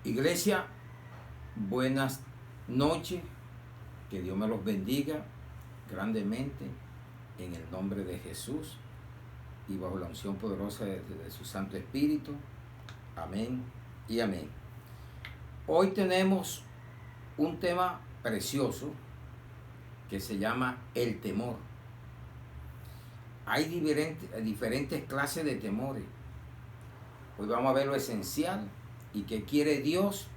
Iglesia, buenas noches, que Dios me los bendiga grandemente en el nombre de Jesús y bajo la unción poderosa de su Santo Espíritu. Amén y amén. Hoy tenemos un tema precioso que se llama el temor. Hay diferentes clases de temores. Hoy vamos a ver lo esencial y qué quiere Dios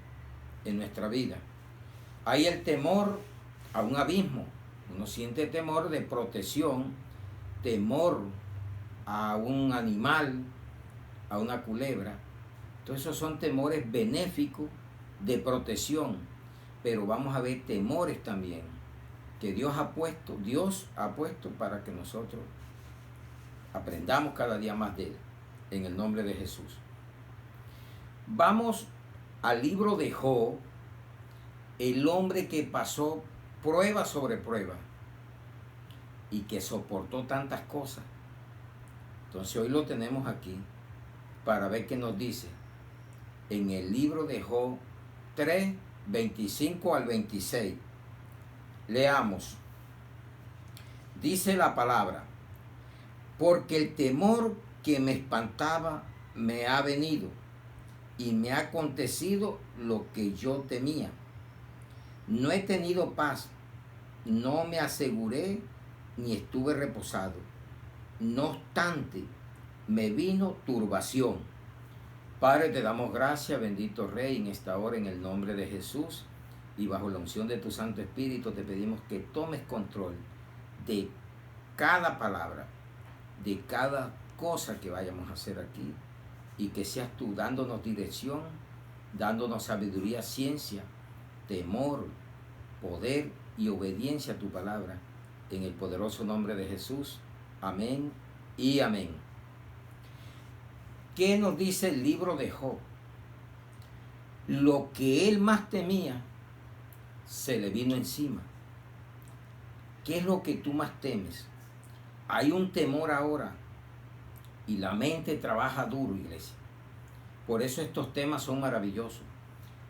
en nuestra vida. Hay el temor a un abismo. Uno siente temor de protección, temor a un animal, a una culebra. Entonces esos son temores benéficos de protección. Pero vamos a ver temores también que Dios ha puesto para que nosotros aprendamos cada día más de Él, en el nombre de Jesús. Vamos al libro de Job, el hombre que pasó prueba sobre prueba y que soportó tantas cosas. Entonces hoy lo tenemos aquí para ver qué nos dice en el libro de Job 3, 25 al 26. Leamos. Dice la palabra: porque el temor que me espantaba me ha venido y me ha acontecido lo que yo temía. No he tenido paz, no me aseguré ni estuve reposado. No obstante, me vino turbación. Padre, te damos gracias, bendito Rey, en esta hora, en el nombre de Jesús, y bajo la unción de tu Santo Espíritu te pedimos que tomes control de cada palabra, de cada cosa que vayamos a hacer aquí, y que seas tú dándonos dirección, dándonos sabiduría, ciencia, temor, poder y obediencia a tu palabra, en el poderoso nombre de Jesús. Amén y amén. ¿Qué nos dice el libro de Job? Lo que él más temía se le vino encima. ¿Qué es lo que tú más temes? Hay un temor ahora y la mente trabaja duro, iglesia. Por eso estos temas son maravillosos,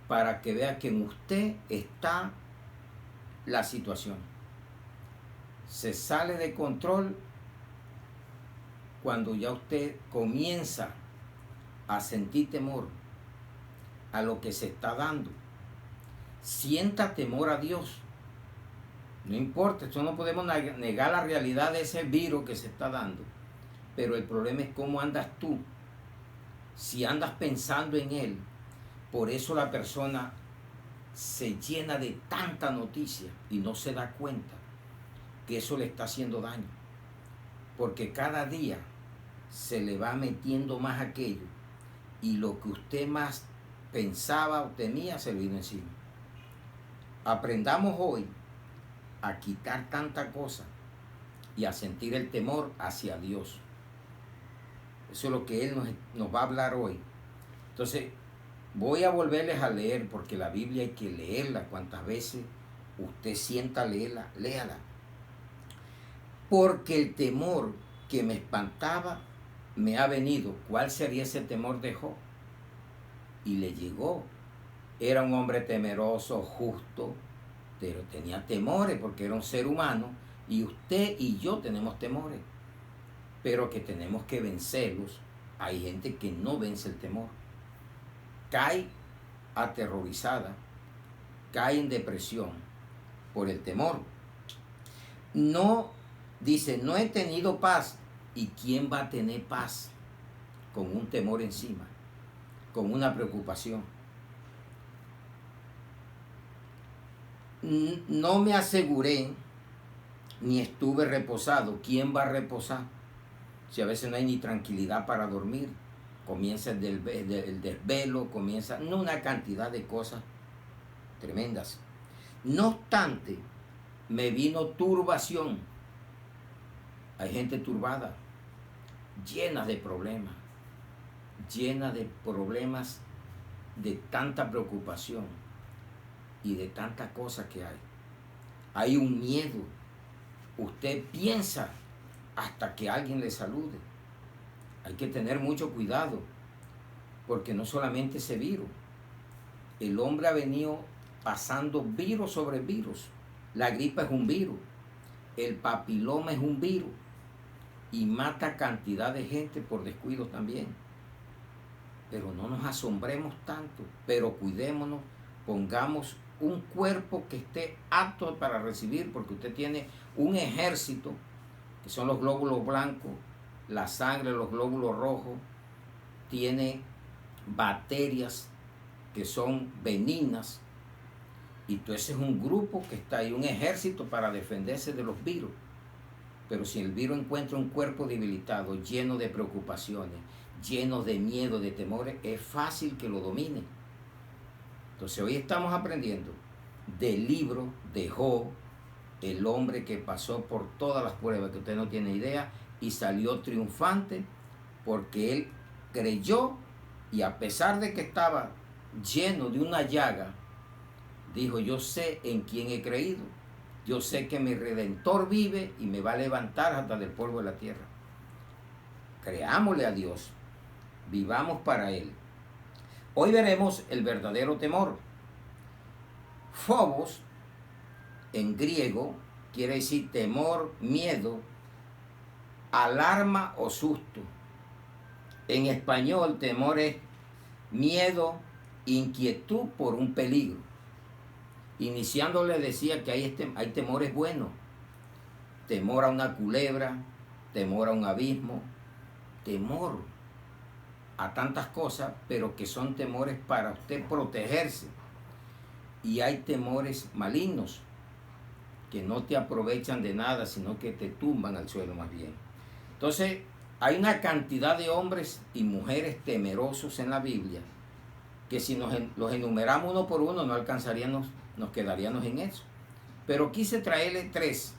para que vea que en usted está la situación. Se sale de control cuando ya usted comienza a sentir temor a lo que se está dando. Sienta temor a Dios. No importa, esto no podemos negar la realidad de ese virus que se está dando. Pero el problema es cómo andas tú. Si andas pensando en Él, por eso la persona se llena de tanta noticia y no se da cuenta que eso le está haciendo daño. Porque cada día se le va metiendo más aquello y lo que usted más pensaba o temía se le vino encima. Aprendamos hoy a quitar tanta cosa y a sentir el temor hacia Dios. Eso es lo que Él nos va a hablar hoy. Entonces, voy a volverles a leer, porque la Biblia hay que leerla cuantas veces usted sienta leerla, léala. Porque el temor que me espantaba me ha venido. ¿Cuál sería ese temor de Job? Y le llegó. Era un hombre temeroso, justo, pero tenía temores porque era un ser humano, y usted y yo tenemos temores, pero que tenemos que vencerlos. Hay gente que no vence el temor. Cae aterrorizada, cae en depresión por el temor. No, dice, no he tenido paz. ¿Y quién va a tener paz con un temor encima, con una preocupación? No me aseguré ni estuve reposado. ¿Quién va a reposar? Si a veces no hay ni tranquilidad para dormir, comienza el desvelo, comienza una cantidad de cosas tremendas. No obstante, me vino turbación. Hay gente turbada, llena de problemas de tanta preocupación y de tantas cosas que hay. Hay un miedo. Usted piensa hasta que alguien le salude. Hay que tener mucho cuidado, porque no solamente ese virus, el hombre ha venido pasando virus sobre virus. La gripe es un virus, el papiloma es un virus y mata cantidad de gente por descuido también. Pero no nos asombremos tanto, pero cuidémonos, pongamos un cuerpo que esté apto para recibir, porque usted tiene un ejército, que son los glóbulos blancos, la sangre, los glóbulos rojos, tiene bacterias que son benignas, y todo ese es un grupo que está ahí, un ejército para defenderse de los virus. Pero si el virus encuentra un cuerpo debilitado, lleno de preocupaciones, lleno de miedo, de temores, es fácil que lo domine. Entonces hoy estamos aprendiendo del libro de Job, el hombre que pasó por todas las pruebas que usted no tiene idea y salió triunfante porque él creyó, y a pesar de que estaba lleno de una llaga, dijo: yo sé en quién he creído, yo sé que mi Redentor vive y me va a levantar hasta del polvo de la tierra. Creámosle a Dios, vivamos para Él. Hoy veremos el verdadero temor. Phobos, en griego, quiere decir temor, miedo, alarma o susto. En español, temor es miedo, inquietud por un peligro. Iniciando le decía que hay temores buenos. Temor a una culebra, temor a un abismo, temor a tantas cosas, pero que son temores para usted protegerse. Y hay temores malignos que no te aprovechan de nada, sino que te tumban al suelo más bien. Entonces, hay una cantidad de hombres y mujeres temerosos en la Biblia que si los enumeramos uno por uno no alcanzaríamos, nos quedaríamos en eso. Pero quise traerle 3.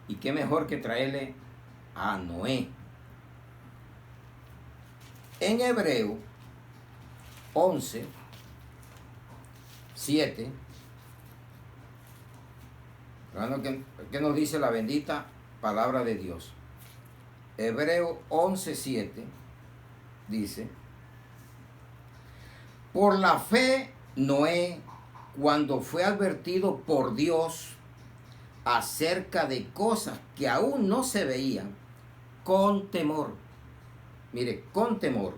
Y qué mejor que traerle a Noé. En Hebreo 11, 7, ¿qué nos dice la bendita palabra de Dios? Hebreo 11, 7 dice: por la fe Noé, cuando fue advertido por Dios acerca de cosas que aún no se veían, con temor, mire, con temor,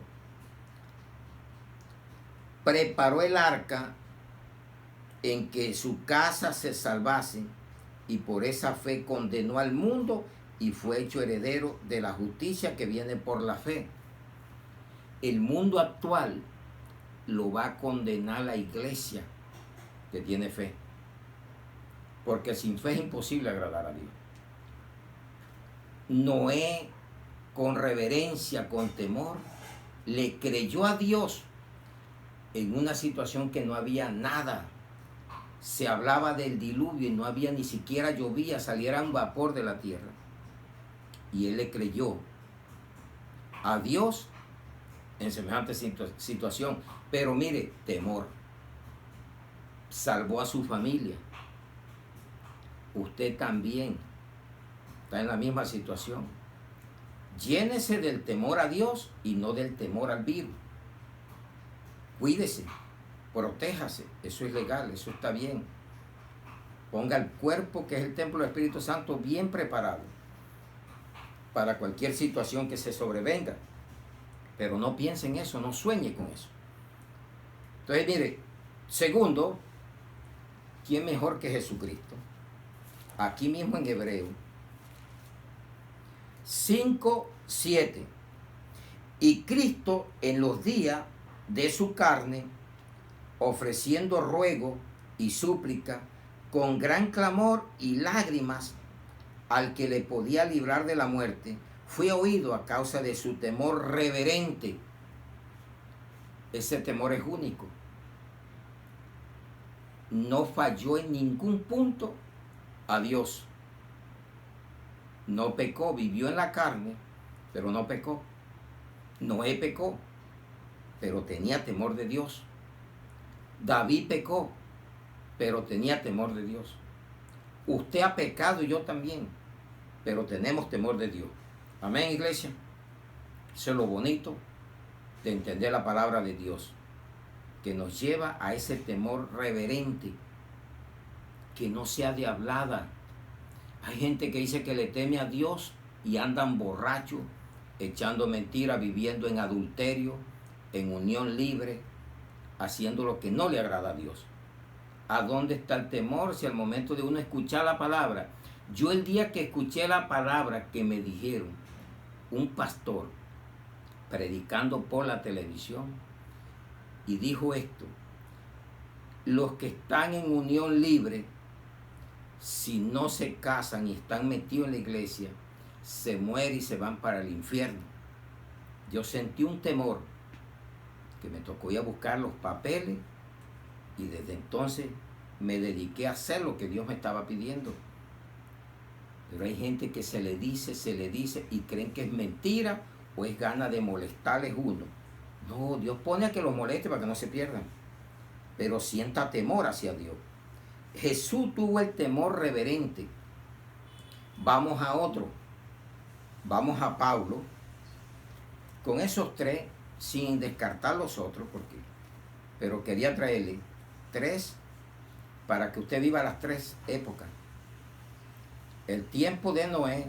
preparó el arca en que su casa se salvase, y por esa fe condenó al mundo y fue hecho heredero de la justicia que viene por la fe. El mundo actual lo va a condenar la iglesia que tiene fe, porque sin fe es imposible agradar a Dios. Noé, con reverencia, con temor, le creyó a Dios en una situación que no había nada. Se hablaba del diluvio y no había, ni siquiera llovía, saliera un vapor de la tierra. Y él le creyó a Dios en semejante situación. Pero mire, temor. Salvó a su familia. Usted también está en la misma situación. Llénese del temor a Dios y no del temor al virus. Cuídese, protéjase, eso es legal, eso está bien. Ponga el cuerpo, que es el templo del Espíritu Santo, bien preparado para cualquier situación que se sobrevenga. Pero no piense en eso, no sueñe con eso. Entonces, mire, segundo, ¿quién mejor que Jesucristo? Aquí mismo en Hebreo 5, 7. Y Cristo en los días de su carne, ofreciendo ruego y súplica con gran clamor y lágrimas al que le podía librar de la muerte, fue oído a causa de su temor reverente. Ese temor es único. No falló en ningún punto a Dios. No pecó, vivió en la carne, pero no pecó. Noé pecó, pero tenía temor de Dios. David pecó, pero tenía temor de Dios. Usted ha pecado y yo también, pero tenemos temor de Dios. Amén, iglesia. Eso es lo bonito de entender la palabra de Dios. que nos lleva a ese temor reverente, que no sea de hablada. Hay gente que dice que le teme a Dios y andan borrachos, echando mentiras, viviendo en adulterio, en unión libre, haciendo lo que no le agrada a Dios. ¿A dónde está el temor si al momento de uno escuchar la palabra? Yo el día que escuché la palabra que me dijeron, un pastor predicando por la televisión, y dijo esto: los que están en unión libre, si no se casan y están metidos en la iglesia, se mueren y se van para el infierno. Yo sentí un temor que me tocó ir a buscar los papeles y desde entonces me dediqué a hacer lo que Dios me estaba pidiendo. Pero hay gente que se le dice y creen que es mentira o es gana de molestarles uno. No, Dios pone a que los moleste para que no se pierdan, pero sienta temor hacia Dios. Jesús tuvo el temor reverente. Vamos a otro. Vamos a Pablo. Con esos tres, sin descartar los otros, pero quería traerle tres para que usted viva las tres épocas. El tiempo de Noé,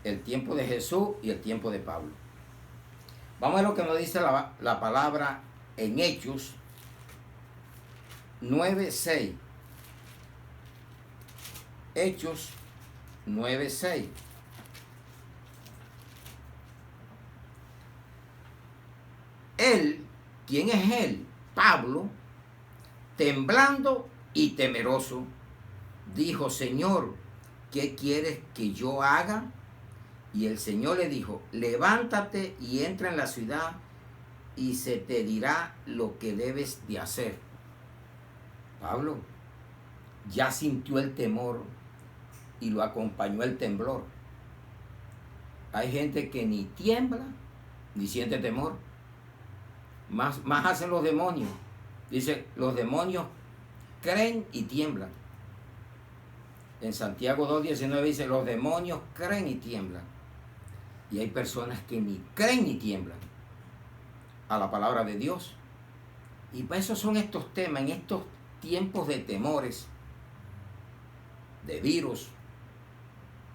el tiempo de Jesús y el tiempo de Pablo. Vamos a ver lo que nos dice la palabra en Hechos 9:6. Hechos 9:6. Él, ¿quién es él? Pablo, temblando y temeroso, dijo: Señor, ¿qué quieres que yo haga? Y el Señor le dijo: levántate y entra en la ciudad y se te dirá lo que debes de hacer. Pablo ya sintió el temor y lo acompañó el temblor. Hay gente que ni tiembla ni siente temor. Más hacen los demonios. Dice, los demonios creen y tiemblan. En Santiago 2:19 dice, los demonios creen y tiemblan. Y hay personas que ni creen ni tiemblan a la palabra de Dios. Y para eso son estos temas, en estos tiempos de temores, de virus,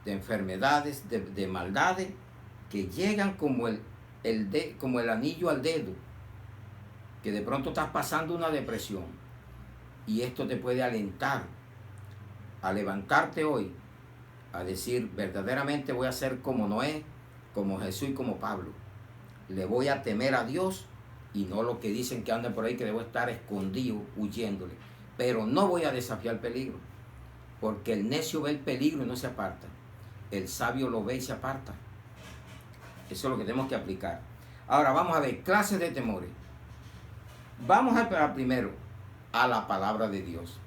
de enfermedades, de maldades, que llegan como el anillo al dedo, que de pronto estás pasando una depresión. Y esto te puede alentar a levantarte hoy, a decir, verdaderamente voy a ser como Noé, como Jesús y como Pablo. Le voy a temer a Dios y no lo que dicen que andan por ahí, que debo estar escondido, huyéndole. Pero no voy a desafiar el peligro, porque el necio ve el peligro y no se aparta. El sabio lo ve y se aparta. Eso es lo que tenemos que aplicar. Ahora vamos a ver clases de temores. Vamos a primero a la palabra de Dios.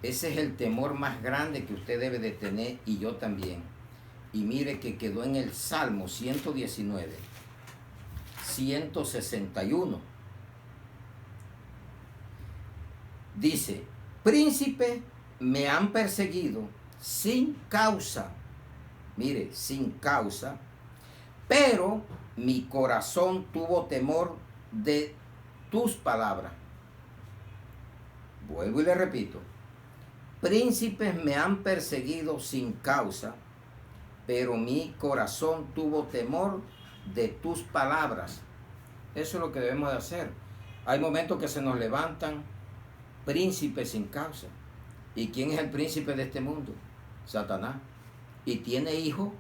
Ese es el temor más grande que usted debe de tener, y yo también. Y mire que quedó en el Salmo 119, 161. Dice, príncipes me han perseguido sin causa. Mire, sin causa. Pero mi corazón tuvo temor de tus palabras. Vuelvo y le repito. Príncipes me han perseguido sin causa, pero mi corazón tuvo temor de tus palabras. Eso es lo que debemos de hacer. Hay momentos que se nos levantan príncipes sin causa. ¿Y quién es el príncipe de este mundo? Satanás. Y tiene hijos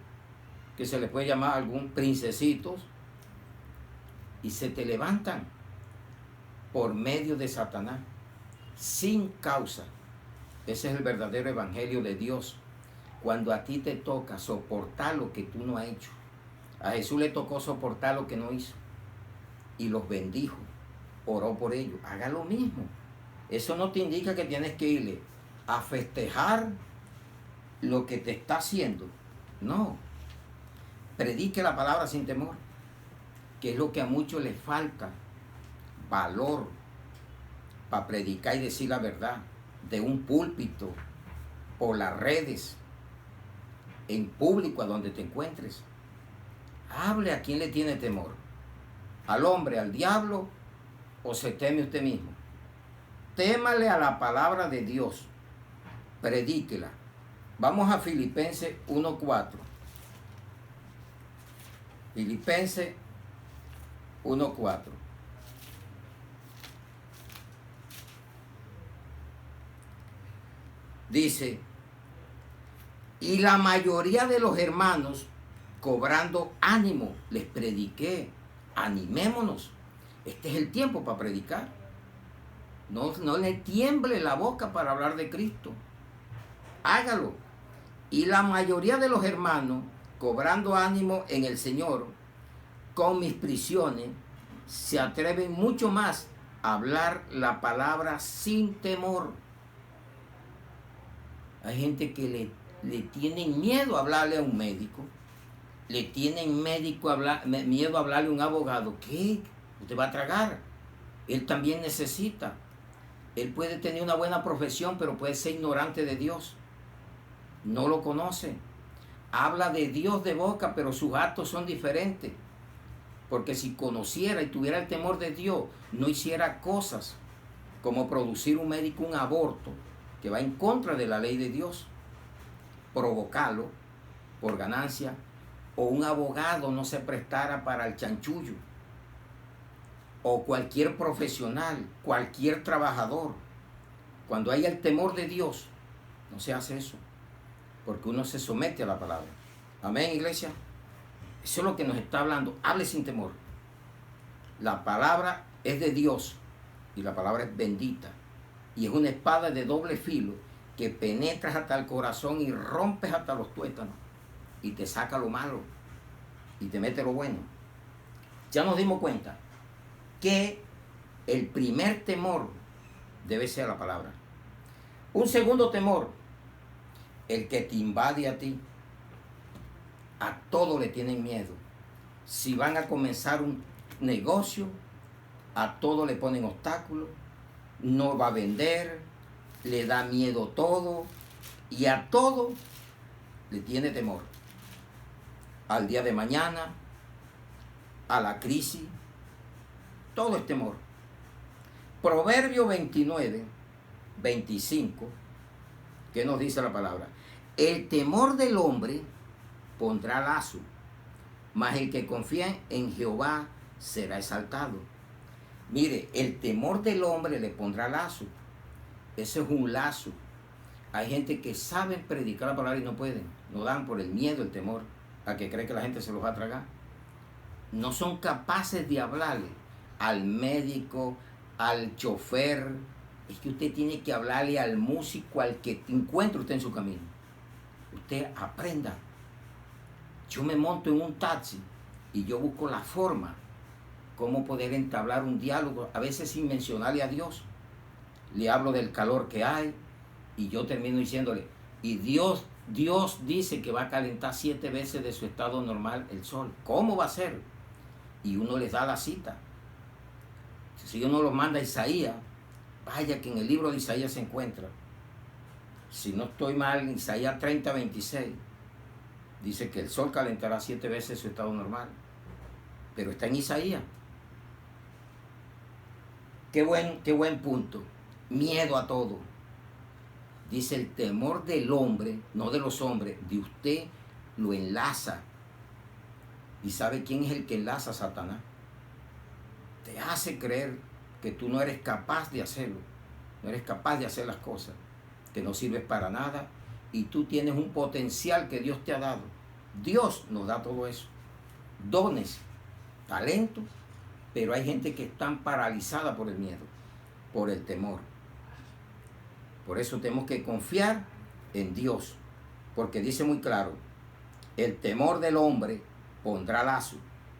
que se les puede llamar algún princesitos, y se te levantan por medio de Satanás sin causa. Ese es el verdadero evangelio de Dios. Cuando a ti te toca soportar lo que tú no has hecho. A Jesús le tocó soportar lo que no hizo y los bendijo, oró por ellos. Haga lo mismo. Eso no te indica que tienes que irle a festejar lo que te está haciendo. No. Predique la palabra sin temor, que es lo que a muchos les falta. Valor para predicar y decir la verdad de un púlpito, por las redes, en público, a donde te encuentres. Hable a quien le tiene temor. ¿Al hombre, al diablo, o se teme usted mismo? témale a la palabra de Dios, predíquela. Vamos a Filipenses 1:4. Filipenses 1:4. Dice, y la mayoría de los hermanos, cobrando ánimo, les prediqué, animémonos. Este es el tiempo para predicar. No le tiemble la boca para hablar de Cristo. Hágalo. Y la mayoría de los hermanos, cobrando ánimo en el Señor, con mis prisiones, se atreven mucho más a hablar la palabra sin temor. Hay gente que le tienen miedo a hablarle a un médico. Le tienen miedo a hablarle a un abogado. ¿Qué? Usted va a tragar. Él también necesita. Él puede tener una buena profesión, pero puede ser ignorante de Dios. No lo conoce. Habla de Dios de boca, pero sus actos son diferentes. Porque si conociera y tuviera el temor de Dios, no hiciera cosas como producir un médico un aborto que va en contra de la ley de Dios, provocarlo por ganancia, o un abogado no se prestara para el chanchullo, o cualquier profesional, cualquier trabajador. Cuando haya el temor de Dios, no se hace eso, porque uno se somete a la palabra. Amén, iglesia. Eso es lo que nos está hablando. Hable sin temor. La palabra es de Dios y la palabra es bendita. Y es una espada de doble filo que penetras hasta el corazón y rompes hasta los tuétanos y te saca lo malo y te mete lo bueno. Ya nos dimos cuenta que el primer temor debe ser la palabra. Un segundo temor, el que te invade a ti. A todo le tienen miedo. Si van a comenzar un negocio, a todo le ponen obstáculos. No va a vender, le da miedo todo y a todo le tiene temor. Al día de mañana, a la crisis, todo es temor. Proverbio 29:25, ¿qué nos dice la palabra? El temor del hombre pondrá lazo, mas el que confía en Jehová será exaltado. Mire, el temor del hombre le pondrá lazo. Ese es un lazo. Hay gente que sabe predicar la palabra y no pueden. No dan por el miedo, el temor, a que cree que la gente se los va a tragar. No son capaces de hablarle al médico, al chofer. Es que usted tiene que hablarle al músico, al que encuentre usted en su camino. Usted aprenda. Yo me monto en un taxi y yo busco la forma cómo poder entablar un diálogo, a veces sin mencionarle a Dios. Le hablo del calor que hay y yo termino diciéndole, y Dios dice que va a calentar 7 veces de su estado normal el sol. ¿Cómo va a ser? Y uno les da la cita. Si uno lo manda a Isaías, vaya que en el libro de Isaías se encuentra. Si no estoy mal, en Isaías 30:26, dice que el sol calentará 7 veces su estado normal. Pero está en Isaías. Qué buen punto. Miedo a todo. Dice el temor del hombre, no de los hombres, de usted lo enlaza. ¿Y sabe quién es el que enlaza a Satanás? Te hace creer que tú no eres capaz de hacerlo. No eres capaz de hacer las cosas. Que no sirves para nada. Y tú tienes un potencial que Dios te ha dado. Dios nos da todo eso. Dones, talentos. Pero hay gente que está paralizada por el miedo, por el temor. Por eso tenemos que confiar en Dios. Porque dice muy claro, el temor del hombre pondrá lazo.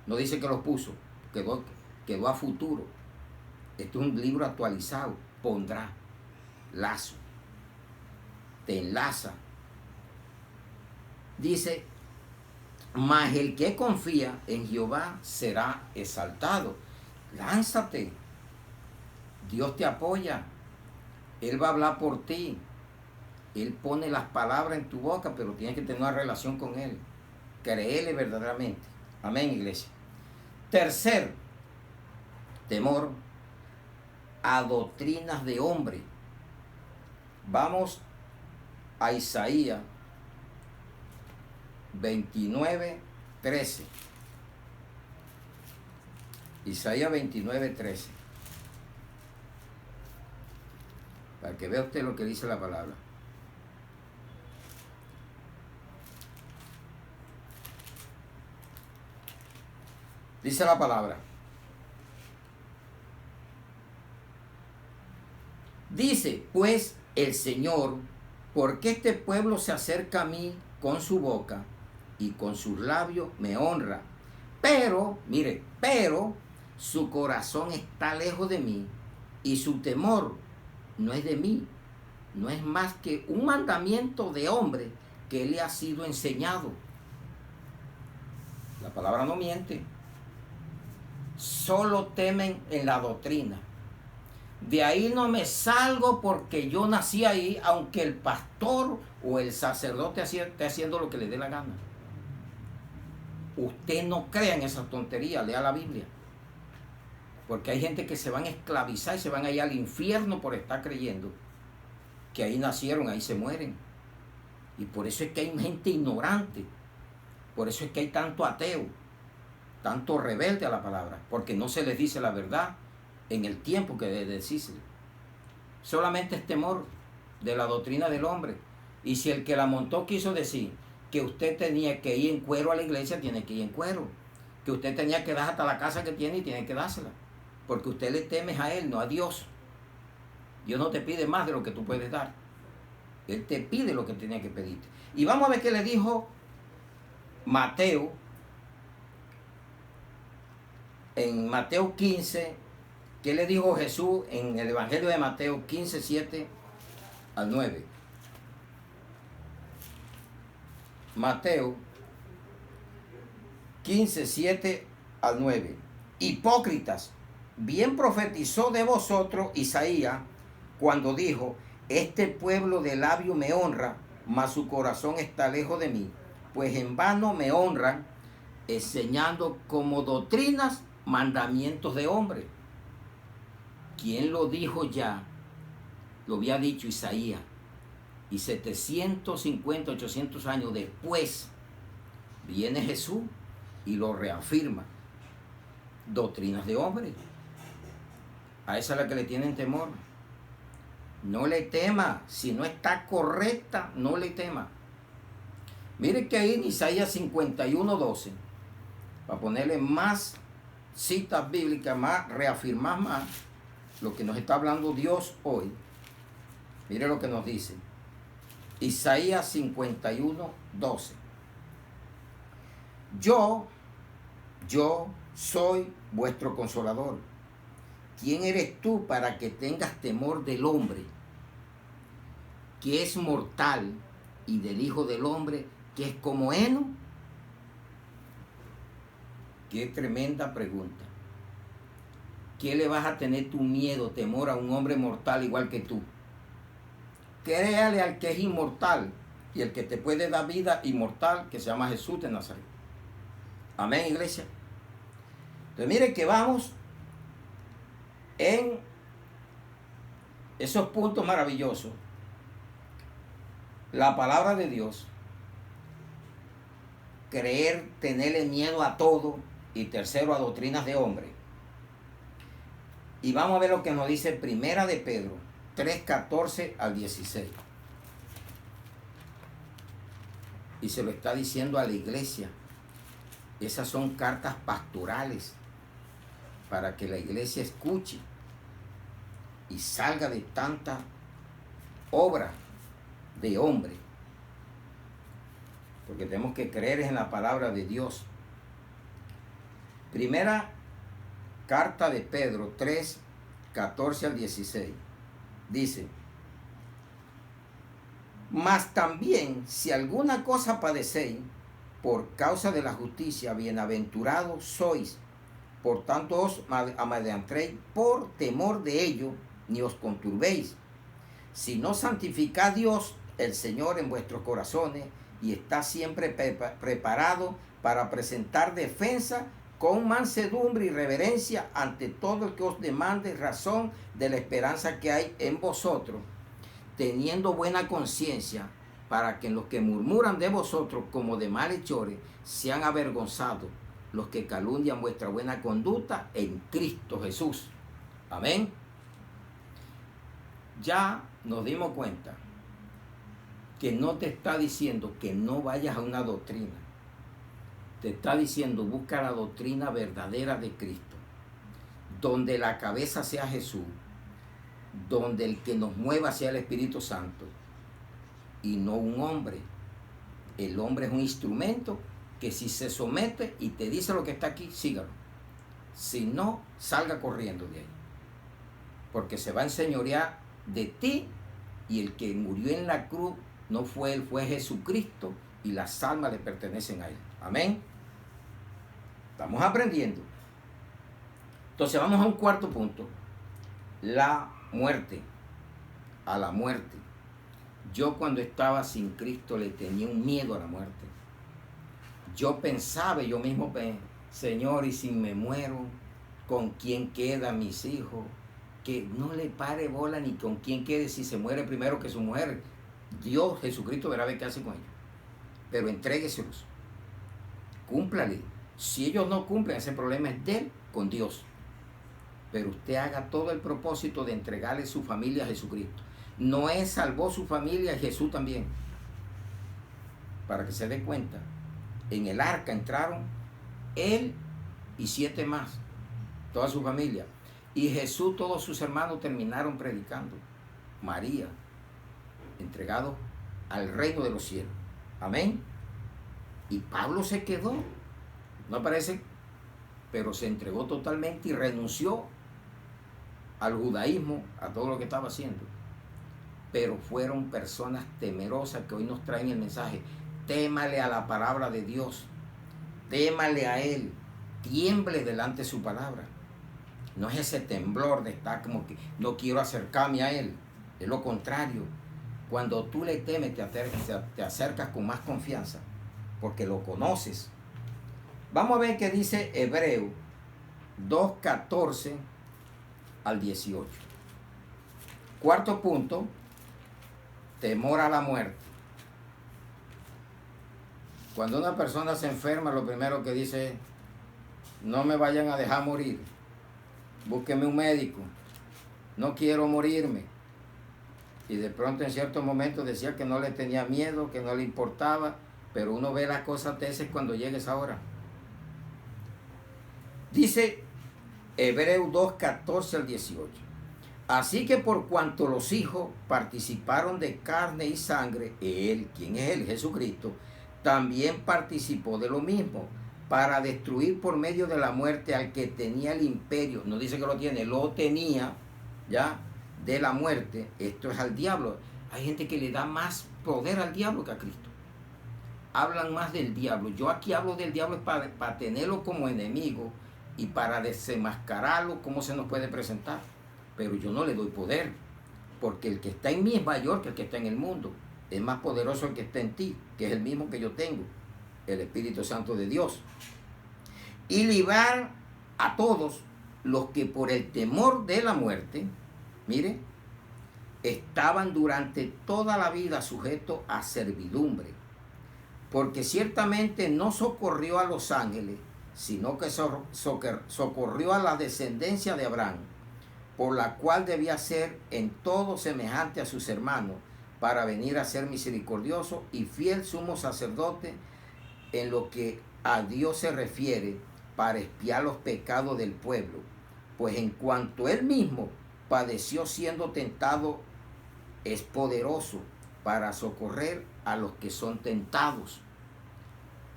No dice que lo puso, quedó a futuro. Esto es un libro actualizado. Pondrá lazo. Te enlaza. Dice, mas el que confía en Jehová será exaltado. Lánzate. Dios te apoya. Él va a hablar por ti. Él pone las palabras en tu boca, pero tienes que tener una relación con Él. Créele verdaderamente. Amén, iglesia. Tercer temor, a doctrinas de hombre. Vamos a Isaías 29:13. Isaías 29:13. Para que vea usted lo que dice la palabra. Dice la palabra. Dice pues el Señor, porque este pueblo se acerca a mí con su boca y con sus labios me honra. Pero, mire, pero su corazón está lejos de mí y su temor no es de mí. No es más que un mandamiento de hombre que le ha sido enseñado. La palabra no miente. Solo temen en la doctrina. De ahí no me salgo porque yo nací ahí, aunque el pastor o el sacerdote esté haciendo lo que le dé la gana. Usted no crea en esa tontería, lea la Biblia. Porque hay gente que se van a esclavizar y se van a ir al infierno por estar creyendo que ahí nacieron, ahí se mueren. Y por eso es que hay gente ignorante. Por eso es que hay tanto ateo, tanto rebelde a la palabra, porque no se les dice la verdad en el tiempo que debe decirse. Solamente es temor de la doctrina del hombre. Y si el que la montó quiso decir que usted tenía que ir en cuero a la iglesia, tiene que ir en cuero. Que usted tenía que dar hasta la casa que tiene y tiene que dársela. Porque usted le temes a él, no a Dios. Dios no te pide más de lo que tú puedes dar. Él te pide lo que tenía que pedirte. Y vamos a ver qué le dijo Mateo. En Mateo 15, ¿qué le dijo Jesús en el Evangelio de Mateo 15, 7 al 9? Mateo 15, 7 al 9. Hipócritas, bien profetizó de vosotros Isaías cuando dijo: este pueblo de labio me honra, mas su corazón está lejos de mí, pues en vano me honran, enseñando como doctrinas mandamientos de hombre. ¿Quién lo dijo ya? Lo había dicho Isaías. Y 750, 800 años después viene Jesús y lo reafirma. Doctrinas de hombre. A esa es la que le tienen temor. No le tema. Si no está correcta, no le tema. Mire que ahí en Isaías 51:12, para ponerle más citas bíblicas, más, reafirmar más lo que nos está hablando Dios hoy. Mire lo que nos dice. Isaías 51:12. Yo soy vuestro consolador. ¿Quién eres tú para que tengas temor del hombre, que es mortal, y del Hijo del Hombre, que es como heno? Qué tremenda pregunta. ¿Qué le vas a tener tu miedo, temor a un hombre mortal igual que tú? Créale al que es inmortal y el que te puede dar vida inmortal, que se llama Jesús de Nazaret. Amén, iglesia. Entonces mire que vamos en esos puntos maravillosos. La palabra de Dios. Creer, tenerle miedo a todo. Y tercero, a doctrinas de hombre. Y vamos a ver lo que nos dice Primera de Pedro 3:14 al 16. Y se lo está diciendo a la iglesia. Esas son cartas pastorales para que la iglesia escuche y salga de tanta obra de hombre. Porque tenemos que creer en la palabra de Dios. Primera carta de Pedro 3:14 al 16. Dice: mas también si alguna cosa padecéis por causa de la justicia, bienaventurados sois. Por tanto os amedrentéis por temor de ello, ni os conturbéis, sino santificad a Dios el Señor en vuestros corazones, y está siempre preparado para presentar defensa con mansedumbre y reverencia ante todo el que os demande razón de la esperanza que hay en vosotros, teniendo buena conciencia, para que los que murmuran de vosotros como de malhechores sean avergonzados los que calumnian vuestra buena conducta en Cristo Jesús. Amén. Ya nos dimos cuenta que no te está diciendo que no vayas a una doctrina. Te está diciendo, busca la doctrina verdadera de Cristo, donde la cabeza sea Jesús, donde el que nos mueva sea el Espíritu Santo y no un hombre. El hombre es un instrumento que si se somete y te dice lo que está aquí, sígalo. Si no, salga corriendo de ahí, porque se va a enseñorear de ti, y el que murió en la cruz no fue él, fue Jesucristo, y las almas le pertenecen a él. Amén. Estamos aprendiendo. Entonces vamos a un cuarto punto. La muerte. A la muerte. Yo cuando estaba sin Cristo le tenía un miedo a la muerte. Yo pensaba, yo mismo pensé, Señor, y si me muero, ¿con quién quedan mis hijos? Que no le pare bola ni con quién quede si se muere primero que su mujer. Dios, Jesucristo, verá a ver qué hace con ellos. Pero entrégueselos. Cúmplale. Si ellos no cumplen, ese problema es de él con Dios. Pero usted haga todo el propósito de entregarle su familia a Jesucristo. Noé salvó su familia y Jesús también. Para que se dé cuenta. En el arca entraron él y 7 más. Toda su familia. Y Jesús, todos sus hermanos terminaron predicando. María, entregado al reino de los cielos. Amén. Y Pablo se quedó. No aparece, pero se entregó totalmente y renunció al judaísmo, a todo lo que estaba haciendo. Pero fueron personas temerosas que hoy nos traen el mensaje. Témale a la palabra de Dios. Témale a Él. Tiemble delante de su palabra. No es ese temblor de estar como que no quiero acercarme a Él. Es lo contrario. Cuando tú le temes, te acercas con más confianza, porque lo conoces. Vamos a ver qué dice Hebreo 2:14 al 18. Cuarto punto, temor a la muerte. Cuando una persona se enferma, lo primero que dice es, no me vayan a dejar morir. Búsqueme un médico. No quiero morirme. Y de pronto en ciertos momentos decía que no le tenía miedo, que no le importaba, pero uno ve las cosas de esas cuando llegue esa hora. Dice Hebreos 2:14 al 18. Así que por cuanto los hijos participaron de carne y sangre, Él, ¿quién es Él? Jesucristo, también participó de lo mismo, para destruir por medio de la muerte al que tenía el imperio. No dice que lo tiene, lo tenía, ¿ya? De la muerte. Esto es al diablo. Hay gente que le da más poder al diablo que a Cristo. Hablan más del diablo. Yo aquí hablo del diablo para tenerlo como enemigo y para desenmascararlo, cómo se nos puede presentar. Pero yo no le doy poder, porque el que está en mí es mayor que el que está en el mundo. Es más poderoso el que está en ti, que es el mismo que yo tengo, el Espíritu Santo de Dios. Y librar a todos los que por el temor de la muerte, mire, estaban durante toda la vida sujetos a servidumbre, porque ciertamente no socorrió a los ángeles, sino que socorrió a la descendencia de Abraham, por la cual debía ser en todo semejante a sus hermanos, para venir a ser misericordioso y fiel sumo sacerdote en lo que a Dios se refiere, para expiar los pecados del pueblo. Pues en cuanto él mismo padeció siendo tentado, es poderoso para socorrer a los que son tentados.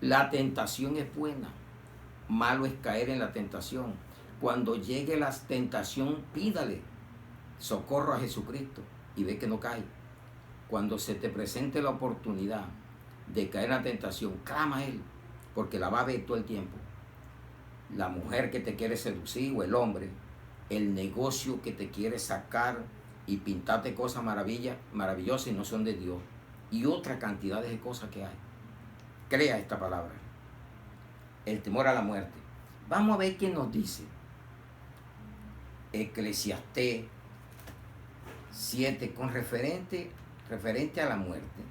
La tentación es buena, malo es caer en la tentación. Cuando llegue la tentación, pídale socorro a Jesucristo y ve que no cae. Cuando se te presente la oportunidad de caer en la tentación, clama a Él, porque la va a ver todo el tiempo. La mujer que te quiere seducir o el hombre, el negocio que te quiere sacar y pintarte cosas maravillosas y no son de Dios, y otra cantidad de cosas que hay. Crea esta palabra. El temor a la muerte. Vamos a ver qué nos dice Eclesiastés 7 con referente a la muerte.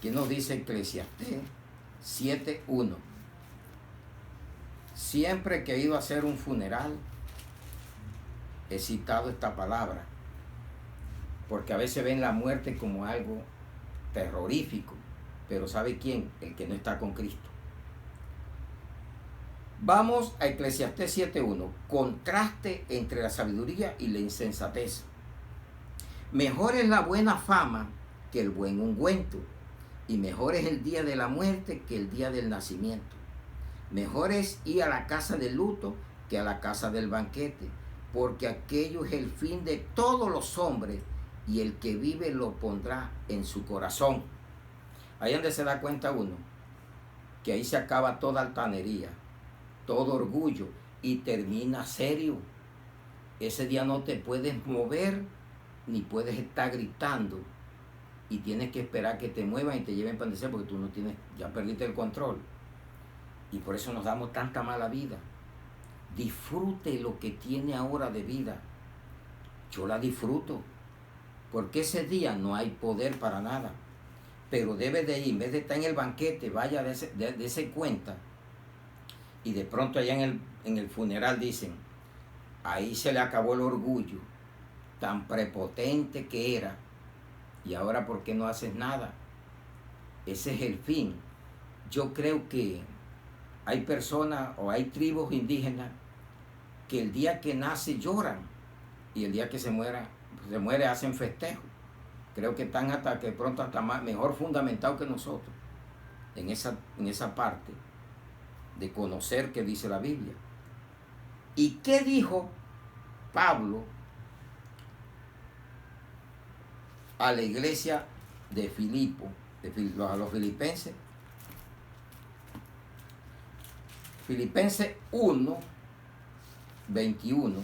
¿Qué nos dice Eclesiastés 7:1? Siempre que he ido a hacer un funeral, he citado esta palabra, porque a veces ven la muerte como algo terrorífico, pero ¿sabe quién? El que no está con Cristo. Vamos a Eclesiastés 7:1. Contraste entre la sabiduría y la insensatez. Mejor es la buena fama que el buen ungüento, y mejor es el día de la muerte que el día del nacimiento. Mejor es ir a la casa del luto que a la casa del banquete, porque aquello es el fin de todos los hombres, y el que vive lo pondrá en su corazón. Ahí es donde se da cuenta uno que ahí se acaba toda altanería, todo orgullo, y termina serio. Ese día no te puedes mover ni puedes estar gritando, y tienes que esperar que te muevan y te lleven para donde sea, porque tú no tienes, ya perdiste el control. Y por eso nos damos tanta mala vida. Disfrute lo que tiene ahora de vida. Yo la disfruto, porque ese día no hay poder para nada. Pero debe de ir, en vez de estar en el banquete, vaya de ese cuenta. Y de pronto allá en el funeral dicen, ahí se le acabó el orgullo, tan prepotente que era, y ahora ¿por qué no haces nada? Ese es el fin. Yo creo que hay personas o hay tribus indígenas que el día que nace lloran, y el día que se muere hacen festejo. Creo que están hasta que pronto hasta mejor fundamentados que nosotros en esa parte de conocer qué dice la Biblia. ¿Y qué dijo Pablo a la iglesia de Filipo, a los filipenses? Filipenses 1:21.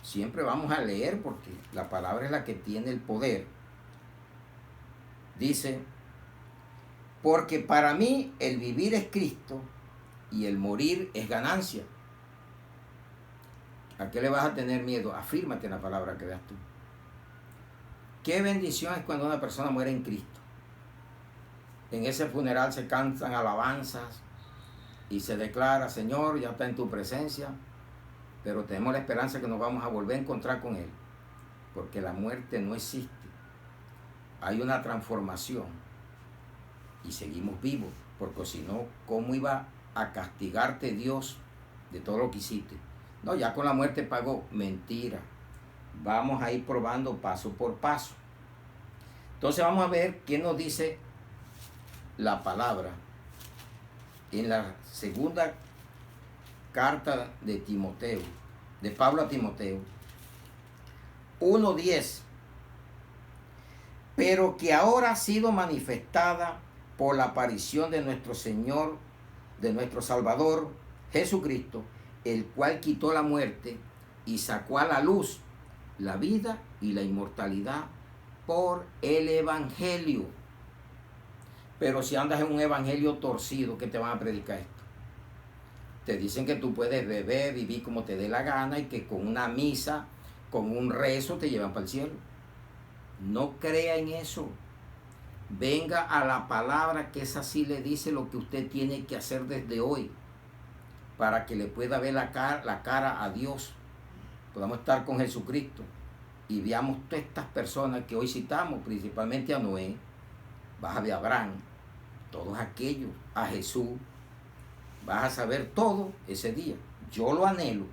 Siempre vamos a leer porque la palabra es la que tiene el poder. Dice, porque para mí el vivir es Cristo y el morir es ganancia. ¿A qué le vas a tener miedo? Afírmate en la palabra que das tú. Qué bendición es cuando una persona muere en Cristo. En ese funeral se cantan alabanzas y se declara, Señor, ya está en tu presencia, pero tenemos la esperanza que nos vamos a volver a encontrar con Él, porque la muerte no existe. Hay una transformación y seguimos vivos, porque si no, ¿cómo iba a castigarte Dios de todo lo que hiciste? No, ya con la muerte pagó. Mentira. Vamos a ir probando paso por paso. Entonces vamos a ver qué nos dice la palabra en la segunda carta de Timoteo, de Pablo a Timoteo, 1:10. Pero que ahora ha sido manifestada por la aparición de nuestro Señor, de nuestro Salvador, Jesucristo, el cual quitó la muerte y sacó a la luz la vida y la inmortalidad por el Evangelio. Pero si andas en un evangelio torcido, ¿qué te van a predicar esto? Te dicen que tú puedes beber, vivir como te dé la gana, y que con una misa, con un rezo te llevan para el cielo. No crea en eso. Venga a la palabra, que esa sí le dice lo que usted tiene que hacer desde hoy, para que le pueda ver la cara a Dios, podamos estar con Jesucristo y veamos todas estas personas que hoy citamos, principalmente a Noé, vas a ver a Abraham, todos aquellos, a Jesús. Vas a saber todo ese día. Yo lo anhelo.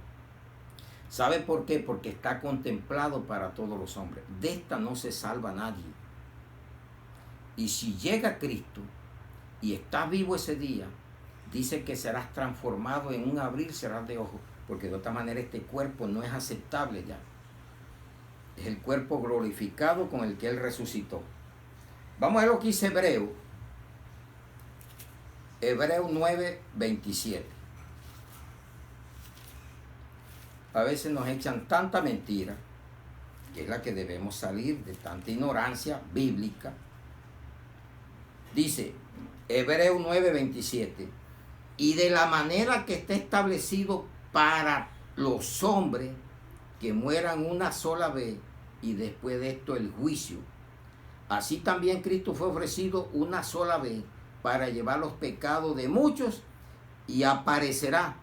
¿Sabe por qué? Porque está contemplado para todos los hombres. De esta no se salva nadie. Y si llega Cristo y estás vivo ese día, dice que serás transformado en un abrir y cerrar de ojos, porque de otra manera este cuerpo no es aceptable ya. Es el cuerpo glorificado con el que Él resucitó. Vamos a ver lo que dice Hebreo 9:27. A veces nos echan tanta mentira, que es la que debemos salir de tanta ignorancia bíblica. Dice, Hebreos 9:27. Y de la manera que está establecido para los hombres que mueran una sola vez y después de esto el juicio. Así también Cristo fue ofrecido una sola vez para llevar los pecados de muchos y aparecerá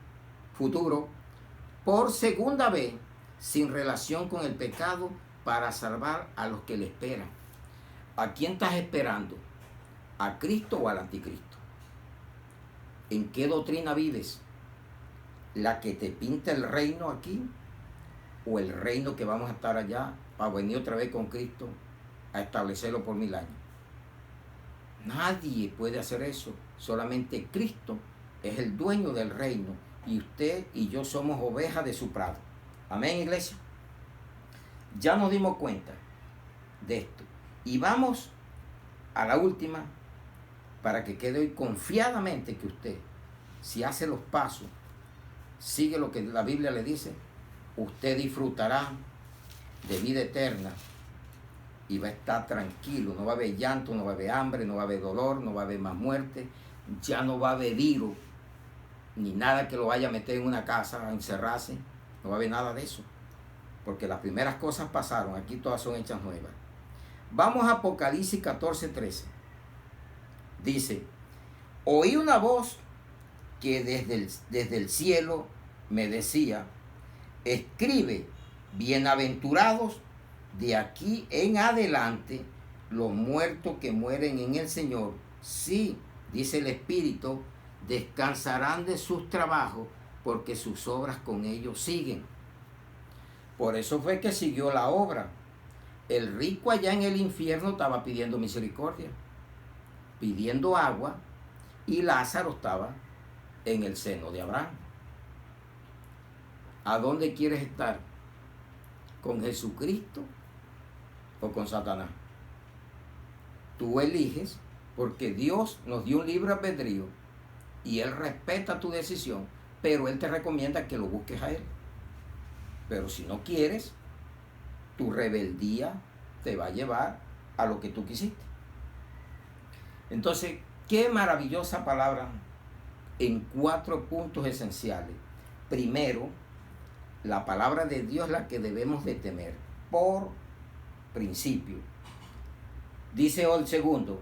futuro por segunda vez sin relación con el pecado para salvar a los que le esperan. ¿A quién estás esperando? ¿A Cristo o al anticristo? ¿En qué doctrina vives? ¿La que te pinta el reino aquí o el reino que vamos a estar allá para venir otra vez con Cristo a establecerlo por 1000 años? Nadie puede hacer eso. Solamente Cristo es el dueño del reino y usted y yo somos ovejas de su prado. Amén, iglesia. Ya nos dimos cuenta de esto y vamos a la última para que quede hoy confiadamente que usted, si hace los pasos, sigue lo que la Biblia le dice, usted disfrutará de vida eterna y va a estar tranquilo. No va a haber llanto, no va a haber hambre, no va a haber dolor, no va a haber más muerte, ya no va a haber virus, ni nada que lo vaya a meter en una casa a encerrarse, no va a haber nada de eso, porque las primeras cosas pasaron, aquí todas son hechas nuevas. Vamos a Apocalipsis 14:13. Dice, oí una voz que desde el cielo me decía, escribe, bienaventurados de aquí en adelante los muertos que mueren en el Señor. Sí, dice el Espíritu, descansarán de sus trabajos porque sus obras con ellos siguen. Por eso fue que siguió la obra. El rico allá en el infierno estaba pidiendo misericordia, pidiendo agua, y Lázaro estaba en el seno de Abraham. ¿A dónde quieres estar? ¿Con Jesucristo o con Satanás? Tú eliges, porque Dios nos dio un libre albedrío y Él respeta tu decisión, pero Él te recomienda que lo busques a Él. Pero si no quieres, tu rebeldía te va a llevar a lo que tú quisiste. Entonces, qué maravillosa palabra en 4 puntos esenciales. Primero, la palabra de Dios es la que debemos de temer por principio. Dice el segundo,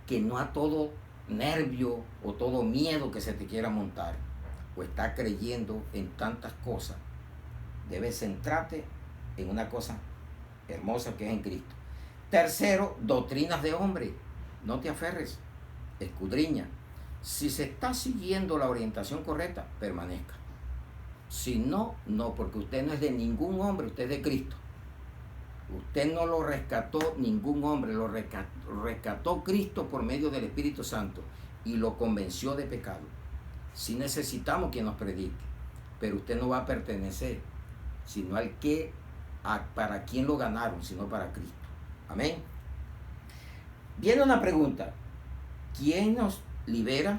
que no a todo nervio o todo miedo que se te quiera montar o está creyendo en tantas cosas, debes centrarte en una cosa hermosa que es en Cristo. Tercero, doctrinas de hombre. No te aferres, escudriña. Si se está siguiendo la orientación correcta, permanezca. Si no, no, porque usted no es de ningún hombre, usted es de Cristo. Usted no lo rescató ningún hombre, lo rescató Cristo por medio del Espíritu Santo y lo convenció de pecado. Sí necesitamos quien nos predique, pero usted no va a pertenecer, sino al que, para quien lo ganaron, sino para Cristo. Amén. Viene una pregunta, ¿quién nos libera?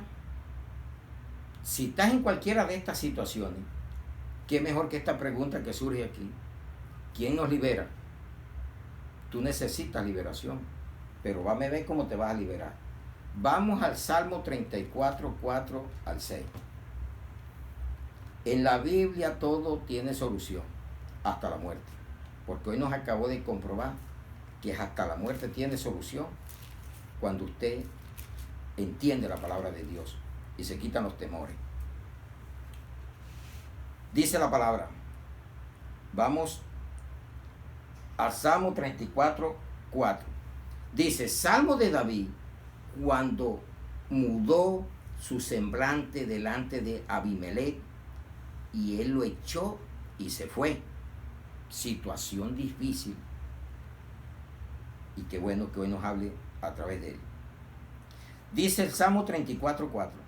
Si estás en cualquiera de estas situaciones, ¿qué mejor que esta pregunta que surge aquí? ¿Quién nos libera? Tú necesitas liberación, pero vamos a ver cómo te vas a liberar. Vamos al Salmo 34, 4 al 6. En la Biblia todo tiene solución, hasta la muerte, porque hoy nos acabó de comprobar que hasta la muerte tiene solución cuando usted entiende la palabra de Dios y se quitan los temores. Dice la palabra, vamos al Salmo 34, 4. Dice, Salmo de David, cuando mudó su semblante delante de Abimelech y él lo echó y se fue. Situación difícil. Y qué bueno que hoy nos hable a través de él. Dice el Salmo 34, 4.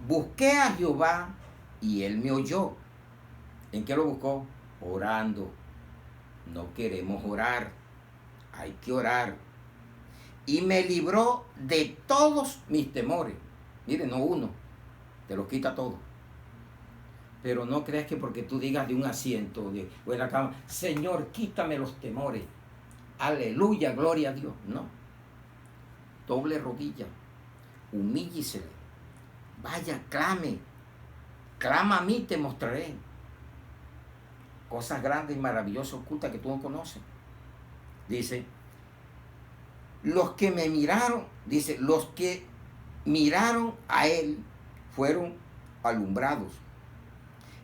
Busqué a Jehová y él me oyó. ¿En qué lo buscó? Orando. No queremos orar. Hay que orar. Y me libró de todos mis temores. Mire, no uno. Te los quita todo. Pero no creas que porque tú digas de un asiento o en la cama, Señor, quítame los temores. Aleluya, gloria a Dios. No. Doble rodilla. humíllesele. Vaya, clame. Clama a mí, te mostraré cosas grandes y maravillosas ocultas que tú no conoces. Dice, los que me miraron, dice, los que miraron a él fueron alumbrados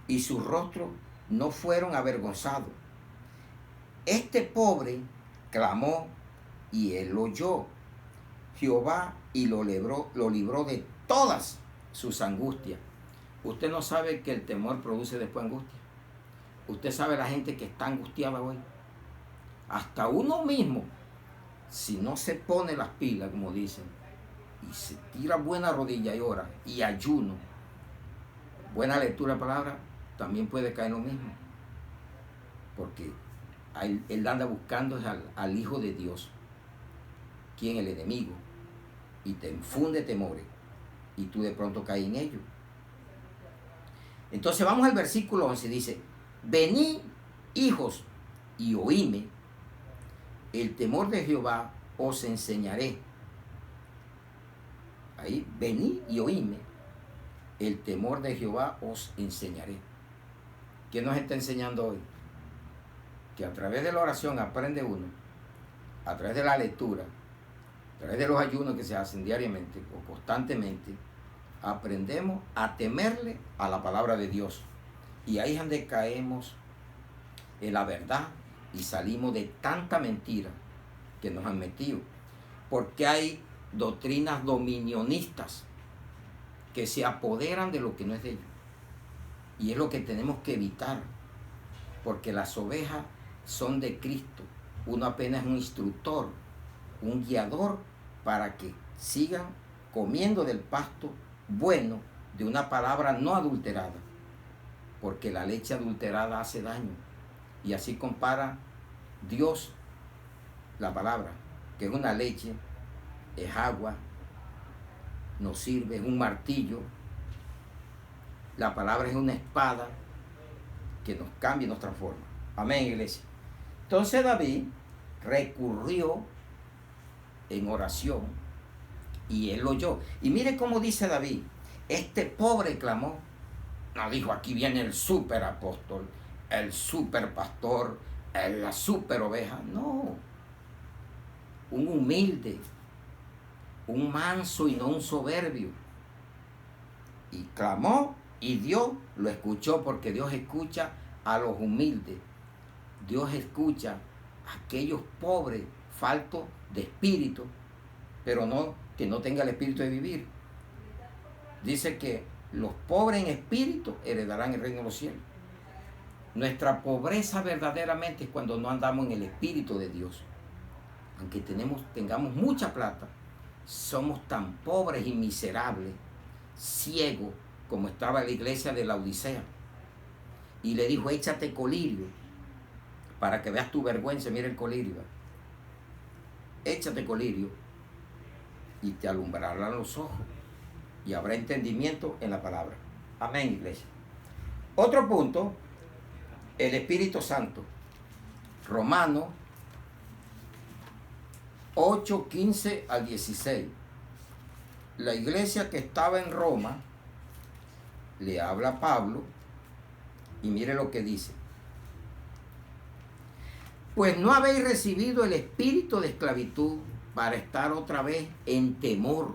y sus rostros no fueron avergonzados. Este pobre clamó y él lo oyó. Jehová y lo libró de todas sus angustias. Usted no sabe que el temor produce después angustia. Usted sabe la gente que está angustiada hoy. Hasta uno mismo, si no se pone las pilas, como dicen, y se tira buena rodilla y ora, y ayuno, buena lectura de palabra, también puede caer lo mismo. Porque él anda buscando al Hijo de Dios, quien es el enemigo, y te infunde temores, y tú de pronto caes en ello. Entonces vamos al versículo 11, dice, venid, hijos, y oíme, el temor de Jehová os enseñaré. Ahí, venid y oíme, el temor de Jehová os enseñaré. ¿Qué nos está enseñando hoy? Que a través de la oración aprende uno, a través de la lectura, a través de los ayunos que se hacen diariamente o constantemente, aprendemos a temerle a la palabra de Dios. Y ahí es donde caemos en la verdad y salimos de tanta mentira que nos han metido. Porque hay doctrinas dominionistas que se apoderan de lo que no es de ellos. Y es lo que tenemos que evitar. Porque las ovejas son de Cristo. Uno apenas es un instructor, un guiador para que sigan comiendo del pasto bueno de una palabra no adulterada. Porque la leche adulterada hace daño. Y así compara Dios la palabra, que es una leche, es agua, nos sirve, es un martillo. La palabra es una espada que nos cambia y nos transforma. Amén, iglesia. Entonces David recurrió en oración y él lo oyó. Y mire cómo dice David, este pobre clamó. No dijo, aquí viene el super apóstol, el super pastor, la super oveja. No. Un humilde, un manso y no un soberbio. Y clamó y Dios lo escuchó, porque Dios escucha a los humildes. Dios escucha a aquellos pobres, faltos de espíritu, pero no que no tenga el espíritu de vivir. Dice que los pobres en espíritu heredarán el reino de los cielos. Nuestra pobreza verdaderamente es cuando no andamos en el espíritu de Dios. Aunque tengamos mucha plata, somos tan pobres y miserables, ciegos, como estaba la iglesia de la Odisea. Y le dijo, échate colirio, para que veas tu vergüenza. Mira el colirio. Échate colirio y te alumbrarán los ojos y habrá entendimiento en la palabra. Amén, iglesia. Otro punto, el Espíritu Santo. Romanos 8, 15 al 16. La iglesia que estaba en Roma le habla a Pablo y mire lo que dice. Pues no habéis recibido el espíritu de esclavitud para estar otra vez en temor,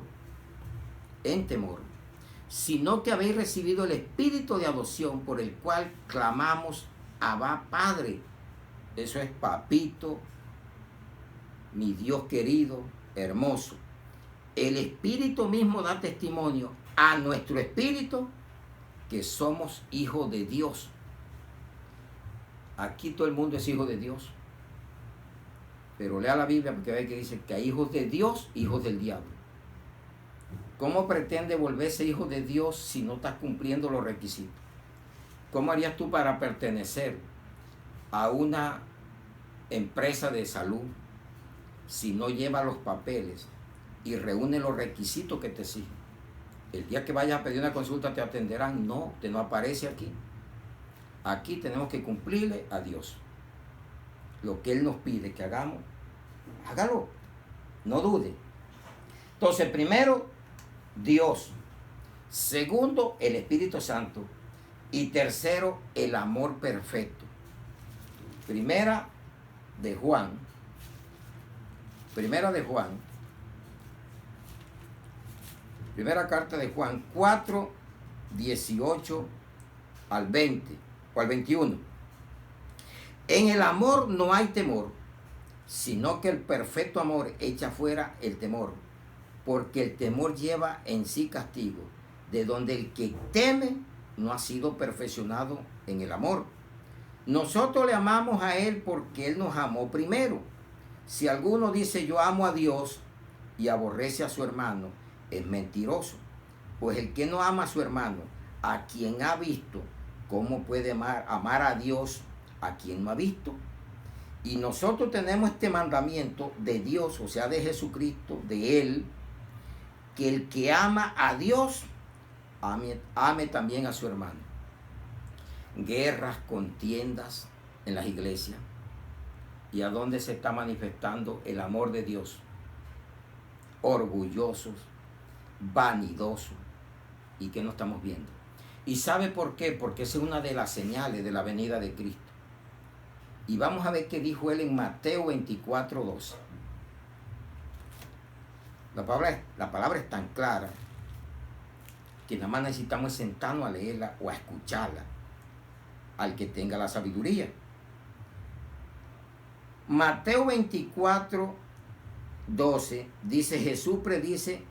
sino que habéis recibido el espíritu de adopción por el cual clamamos, Abba, Padre. Eso es papito, mi Dios querido, hermoso. El Espíritu mismo da testimonio a nuestro espíritu que somos hijos de Dios. Aquí todo el mundo es hijo de Dios. Pero lea la Biblia porque ve que dice que hay hijos de Dios, hijos del diablo. ¿Cómo pretende volverse hijo de Dios si no estás cumpliendo los requisitos? ¿Cómo harías tú para pertenecer a una empresa de salud si no lleva los papeles y reúne los requisitos que te exigen? El día que vayas a pedir una consulta te atenderán. No, usted no aparece aquí. Aquí tenemos que cumplirle a Dios. Lo que Él nos pide que hagamos, hágalo. No dude. Entonces, primero, Dios. Segundo, el Espíritu Santo. Y tercero, el amor perfecto. Primera de Juan, primera carta de Juan 4, 18 al 20 o al 21. En el amor no hay temor, sino que el perfecto amor echa fuera el temor, porque el temor lleva en sí castigo, de donde el que teme no ha sido perfeccionado en el amor. Nosotros le amamos a Él porque Él nos amó primero. Si alguno dice yo amo a Dios y aborrece a su hermano, es mentiroso. Pues el que no ama a su hermano, a quien ha visto, ¿cómo puede amar a Dios a quien no ha visto? Y nosotros tenemos este mandamiento de Dios, o sea, de Jesucristo, de Él, que el que ama a Dios, ame también a su hermano. Guerras, contiendas en las iglesias. ¿Y a dónde se está manifestando el amor de Dios? Orgullosos, vanidosos. ¿Y qué no estamos viendo? ¿Y sabe por qué? Porque esa es una de las señales de la venida de Cristo. Y vamos a ver qué dijo Él en Mateo 24, 12. La palabra es tan clara que nada más necesitamos sentarnos a leerla o a escucharla al que tenga la sabiduría. Mateo 24, 12 dice, Jesús predice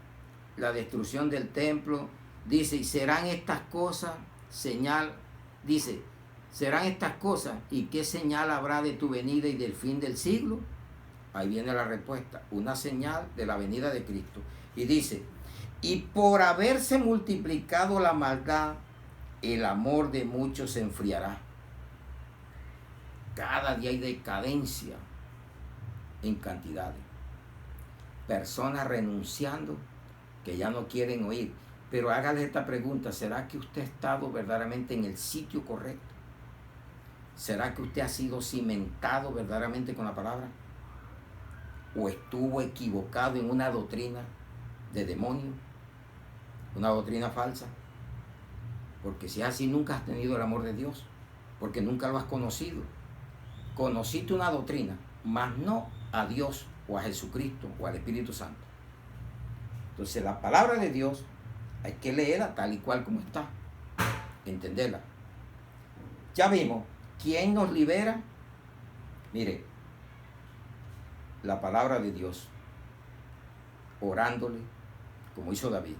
la destrucción del templo, dice, y serán estas cosas, señal, dice, serán estas cosas, ¿y qué señal habrá de tu venida y del fin del siglo? Ahí viene la respuesta, una señal de la venida de Cristo. Y dice, y por haberse multiplicado la maldad, el amor de muchos se enfriará. Cada día hay decadencia en cantidades. Personas renunciando que ya no quieren oír. Pero hágale esta pregunta, ¿será que usted ha estado verdaderamente en el sitio correcto? ¿Será que usted ha sido cimentado verdaderamente con la palabra? ¿O estuvo equivocado en una doctrina de demonio? ¿Una doctrina falsa? Porque si es así, nunca has tenido el amor de Dios, porque nunca lo has conocido. Conociste una doctrina, mas no a Dios o a Jesucristo o al Espíritu Santo. Entonces la palabra de Dios hay que leerla tal y cual como está, entenderla. Ya vimos, ¿quién nos libera? Mire, la palabra de Dios, orándole, como hizo David,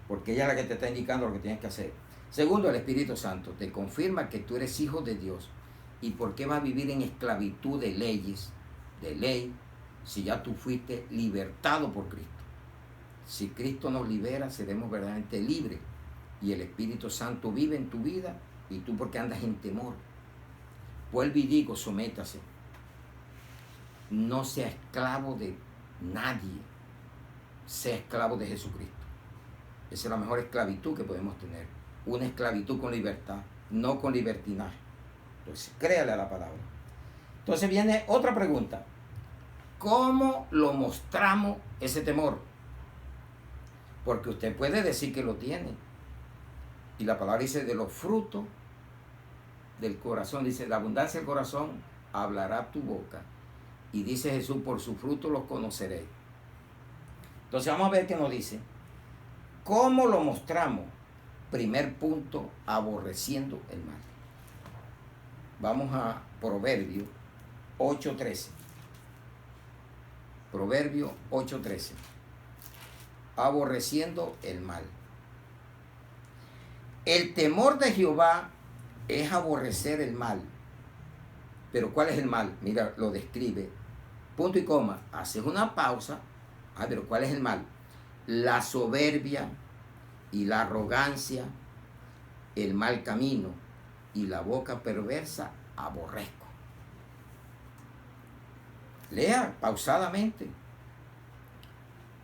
porque ella es la que te está indicando lo que tienes que hacer. Segundo, el Espíritu Santo te confirma que tú eres hijo de Dios. ¿Y por qué vas a vivir en esclavitud de leyes, de ley, si ya tú fuiste libertado por Cristo? Si Cristo nos libera, seremos verdaderamente libres. Y el Espíritu Santo vive en tu vida, y tú porque andas en temor. Vuelvo y digo, sométase. No sea esclavo de nadie. Sea esclavo de Jesucristo. Esa es la mejor esclavitud que podemos tener. Una esclavitud con libertad, no con libertinaje. Entonces, créale a la palabra. Entonces viene otra pregunta. ¿Cómo lo mostramos ese temor? Porque usted puede decir que lo tiene. Y la palabra dice, de los frutos del corazón, dice, la abundancia del corazón hablará tu boca. Y dice Jesús, por su fruto los conoceréis. Entonces vamos a ver qué nos dice. ¿Cómo lo mostramos? Primer punto, aborreciendo el mal. Vamos a Proverbio 8:13. Proverbio 8:13. Aborreciendo el mal. El temor de Jehová es aborrecer el mal. Pero ¿cuál es el mal? Mira, lo describe. Punto y coma. Haces una pausa. Pero ¿cuál es el mal? La soberbia y la arrogancia, el mal camino y la boca perversa aborrezco. Lea pausadamente.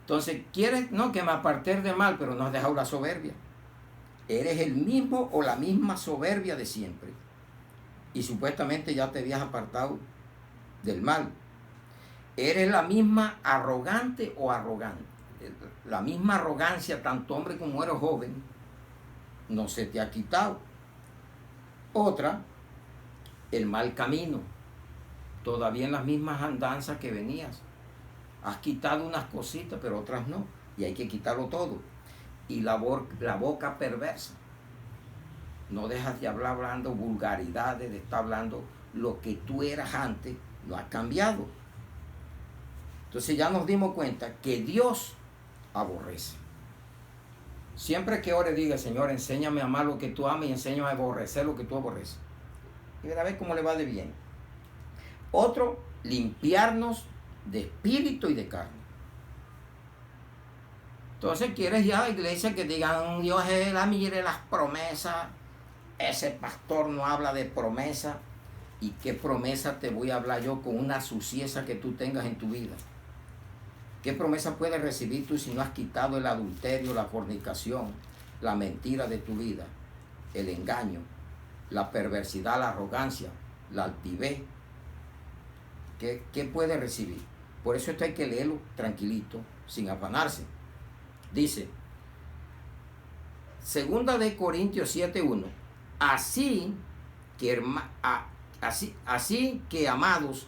Entonces, ¿quieres? No, que me aparté del mal, pero no has dejado la soberbia. Eres el mismo o la misma soberbia de siempre. Y supuestamente ya te habías apartado del mal. Eres la misma arrogante o arrogante. la misma arrogancia, tanto hombre como mujer o joven, no se te ha quitado. Otra, el mal camino, todavía en las mismas andanzas que venías. Has quitado unas cositas, pero otras no, y hay que quitarlo todo. Y la boca perversa. No dejas de hablar hablando vulgaridades, de estar hablando lo que tú eras antes, lo has cambiado. Entonces ya nos dimos cuenta que Dios aborrece. Siempre que ore diga, Señor, enséñame a amar lo que tú amas y enséñame a aborrecer lo que tú aborreces. Y verá a ver cómo le va de bien. Otro, limpiarnos de espíritu y de carne. Entonces quieres ya a la iglesia que digan, Dios es la, mire las promesas. Ese pastor no habla de promesa. ¿Y qué promesa te voy a hablar yo con una suciedad que tú tengas en tu vida? ¿Qué promesa puedes recibir tú si no has quitado el adulterio, la fornicación, la mentira de tu vida, el engaño, la perversidad, la arrogancia, la altivez? ¿Qué puedes recibir? Por eso esto hay que leerlo tranquilito, sin afanarse. Dice, 2 de Corintios 7:1, así que amados,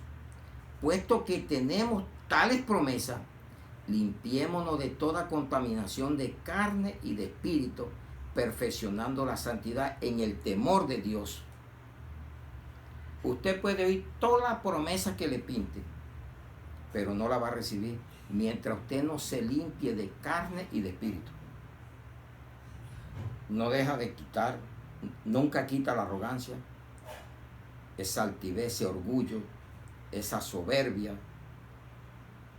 puesto que tenemos tales promesas, limpiémonos de toda contaminación de carne y de espíritu, perfeccionando la santidad en el temor de Dios. Usted puede oír toda la promesa que le pinte, pero no la va a recibir mientras usted no se limpie de carne y de espíritu. No deja de quitar, nunca quita la arrogancia, esa altivez, ese orgullo, esa soberbia,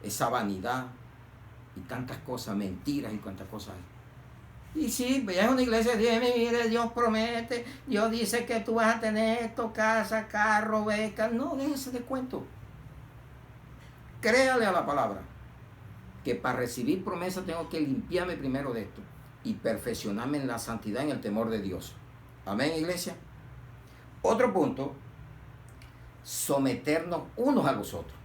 esa vanidad y tantas cosas, mentiras y cuantas cosas hay. Y sí, veas una iglesia y dice, mire, Dios promete, Dios dice que tú vas a tener esto, casa, carro, beca. No, déjese de cuento. Créale a la palabra, que para recibir promesa tengo que limpiarme primero de esto y perfeccionarme en la santidad, en el temor de Dios. Amén, iglesia. Otro punto, someternos unos a los otros.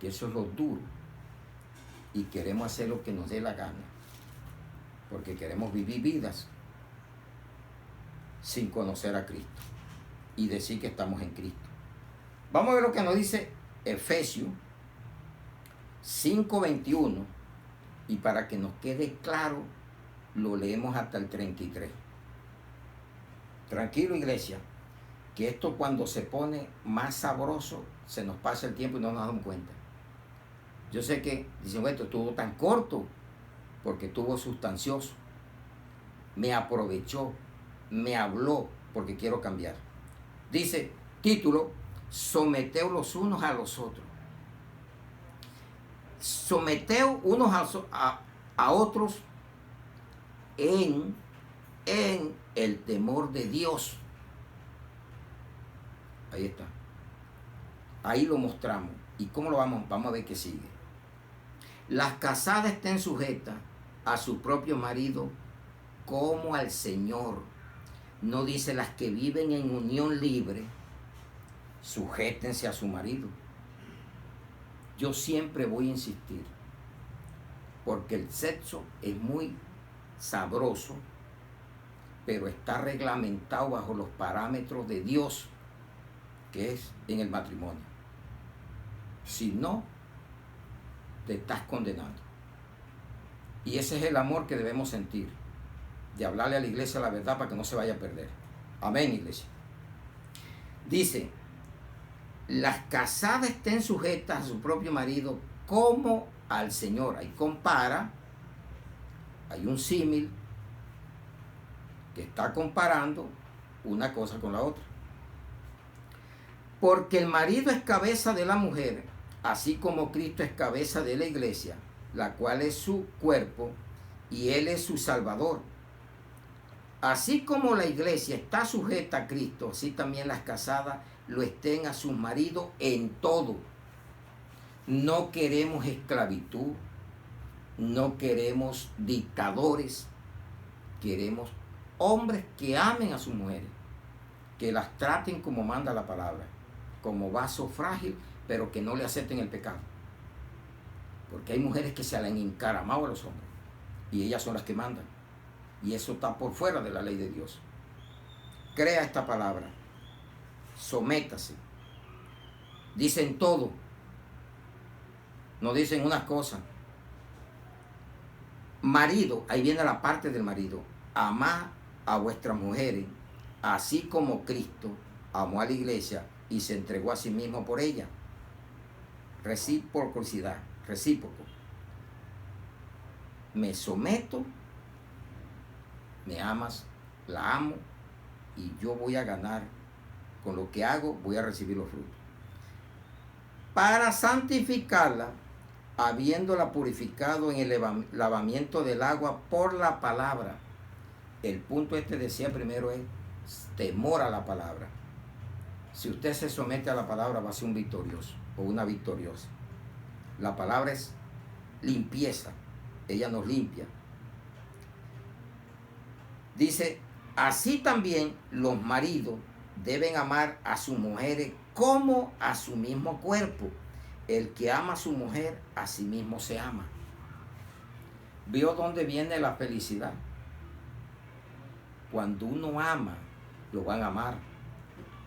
Que eso es lo duro. Y queremos hacer lo que nos dé la gana. Porque queremos vivir vidas sin conocer a Cristo. Y decir que estamos en Cristo. Vamos a ver lo que nos dice Efesios 5:21. Y para que nos quede claro, lo leemos hasta el 33. Tranquilo, iglesia, que esto cuando se pone más sabroso, se nos pasa el tiempo y no nos damos cuenta. Yo sé que dicen, bueno, esto estuvo tan corto, porque estuvo sustancioso. Me aprovechó, me habló, porque quiero cambiar. Dice, título, someteos los unos a los otros. Someteos unos a otros en el temor de Dios. Ahí está. Ahí lo mostramos. ¿Y cómo lo vamos? Vamos a ver qué sigue. Las casadas estén sujetas a su propio marido como al Señor. No dice las que viven en unión libre, sujétense a su marido. Yo siempre voy a insistir, porque el sexo es muy sabroso, pero está reglamentado bajo los parámetros de Dios, que es en el matrimonio. Si no, te estás condenando. Y ese es el amor que debemos sentir, de hablarle a la iglesia la verdad para que no se vaya a perder. Amén, iglesia. Dice, las casadas estén sujetas a su propio marido como al Señor. Ahí compara, hay un símil que está comparando una cosa con la otra. Porque el marido es cabeza de la mujer, así como Cristo es cabeza de la iglesia, la cual es su cuerpo, y Él es su Salvador. Así como la iglesia está sujeta a Cristo, así también las casadas lo estén a sus maridos en todo. No queremos esclavitud, no queremos dictadores, queremos hombres que amen a sus mujeres, que las traten como manda la palabra, como vaso frágil, pero que no le acepten el pecado. Porque hay mujeres que se le han encaramado a los hombres y ellas son las que mandan. Y eso está por fuera de la ley de Dios. Crea esta palabra. Sométase. Dicen todo. No dicen unas cosas. Marido, ahí viene la parte del marido. Amad a vuestras mujeres, así como Cristo amó a la iglesia y se entregó a sí mismo por ella. Reciprocidad, recíproco. Me someto, me amas, la amo y yo voy a ganar. Con lo que hago voy a recibir los frutos. Para santificarla, habiéndola purificado en el lavamiento del agua por la palabra. El punto decía primero es temor a la palabra. Si usted se somete a la palabra va a ser un victorioso o una victoriosa. La palabra es limpieza. Ella nos limpia. Dice, así también los maridos deben amar a sus mujeres como a su mismo cuerpo. El que ama a su mujer, a sí mismo se ama. ¿Vio dónde viene la felicidad? Cuando uno ama, lo van a amar,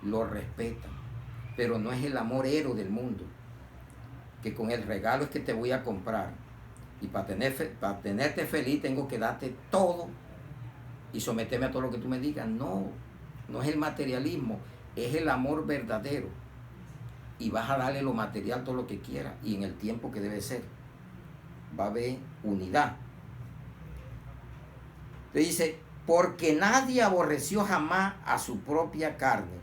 lo respetan. Pero no es el amor héroe del mundo, que con el regalo es que te voy a comprar. Y para tenerte feliz tengo que darte todo y someterme a todo lo que tú me digas. No, no es el materialismo, es el amor verdadero. Y vas a darle lo material, todo lo que quieras, y en el tiempo que debe ser. Va a haber unidad. Te dice, porque nadie aborreció jamás a su propia carne,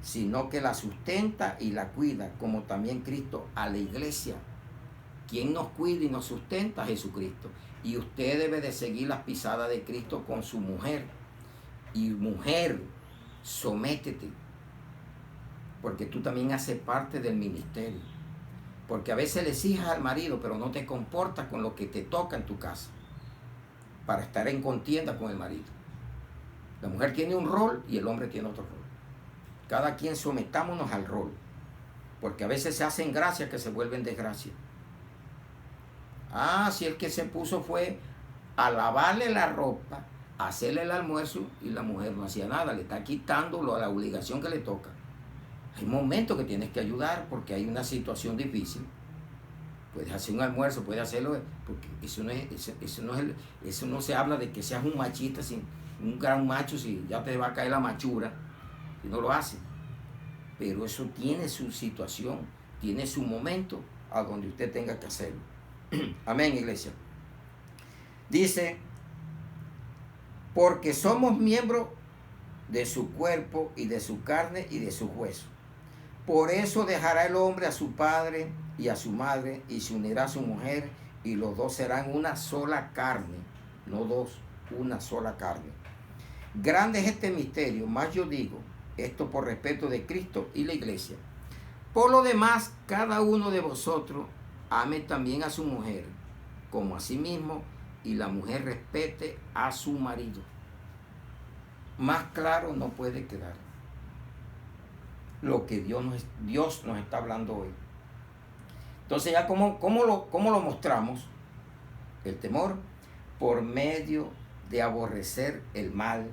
sino que la sustenta y la cuida, como también Cristo a la iglesia. ¿Quién nos cuida y nos sustenta? Jesucristo. Y usted debe de seguir las pisadas de Cristo con su mujer. Y mujer, sométete. Porque tú también haces parte del ministerio. Porque a veces le exiges al marido, pero no te comportas con lo que te toca en tu casa. Para estar en contienda con el marido. La mujer tiene un rol y el hombre tiene otro rol. Cada quien sometámonos al rol. Porque a veces se hacen gracias que se vuelven desgracias. Si el que se puso fue a lavarle la ropa, a hacerle el almuerzo y la mujer no hacía nada. Le está quitando la obligación que le toca. Hay momentos que tienes que ayudar porque hay una situación difícil. Puedes hacer un almuerzo, puedes hacerlo, porque eso no se habla de que seas un machista, un gran macho, si ya te va a caer la machura, y no lo hace. Pero eso tiene su situación, tiene su momento a donde usted tenga que hacerlo. Amén, iglesia. Dice, porque somos miembros de su cuerpo y de su carne y de su hueso. Por eso dejará el hombre a su padre y a su madre y se unirá a su mujer y los dos serán una sola carne, no dos, una sola carne. Grande es este misterio, más yo digo, esto por respeto de Cristo y la iglesia. Por lo demás, cada uno de vosotros ame también a su mujer, como a sí mismo, y la mujer respete a su marido. Más claro no puede quedar lo que Dios nos está hablando hoy. Entonces ya ¿cómo lo mostramos? El temor por medio de aborrecer el mal,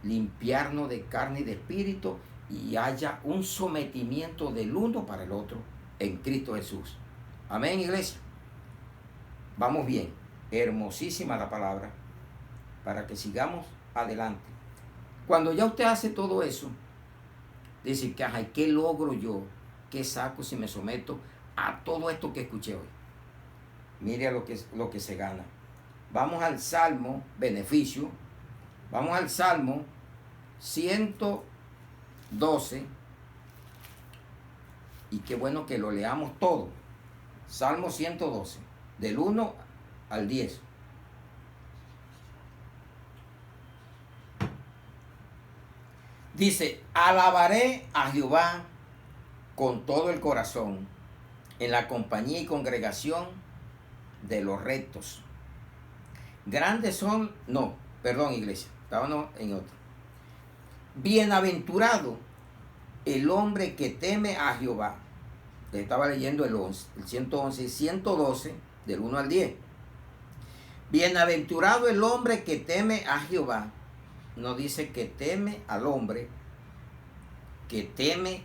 limpiarnos de carne y de espíritu y haya un sometimiento del uno para el otro en Cristo Jesús. Amén, iglesia. Vamos bien. Hermosísima la palabra para que sigamos adelante. Cuando ya usted hace todo eso, dice que, ¿qué logro yo? ¿Qué saco si me someto a todo esto que escuché hoy? Mire lo que se gana. Vamos al Salmo, beneficio. Vamos al Salmo 112. Y qué bueno que lo leamos todo. Salmo 112, del 1 al 10. Dice, alabaré a Jehová con todo el corazón, en la compañía y congregación de los rectos. Grandes son, iglesia, estábamos en otro. Bienaventurado el hombre que teme a Jehová. Le estaba leyendo el 111 y 112, del 1 al 10. Bienaventurado el hombre que teme a Jehová. No dice que teme al hombre, que teme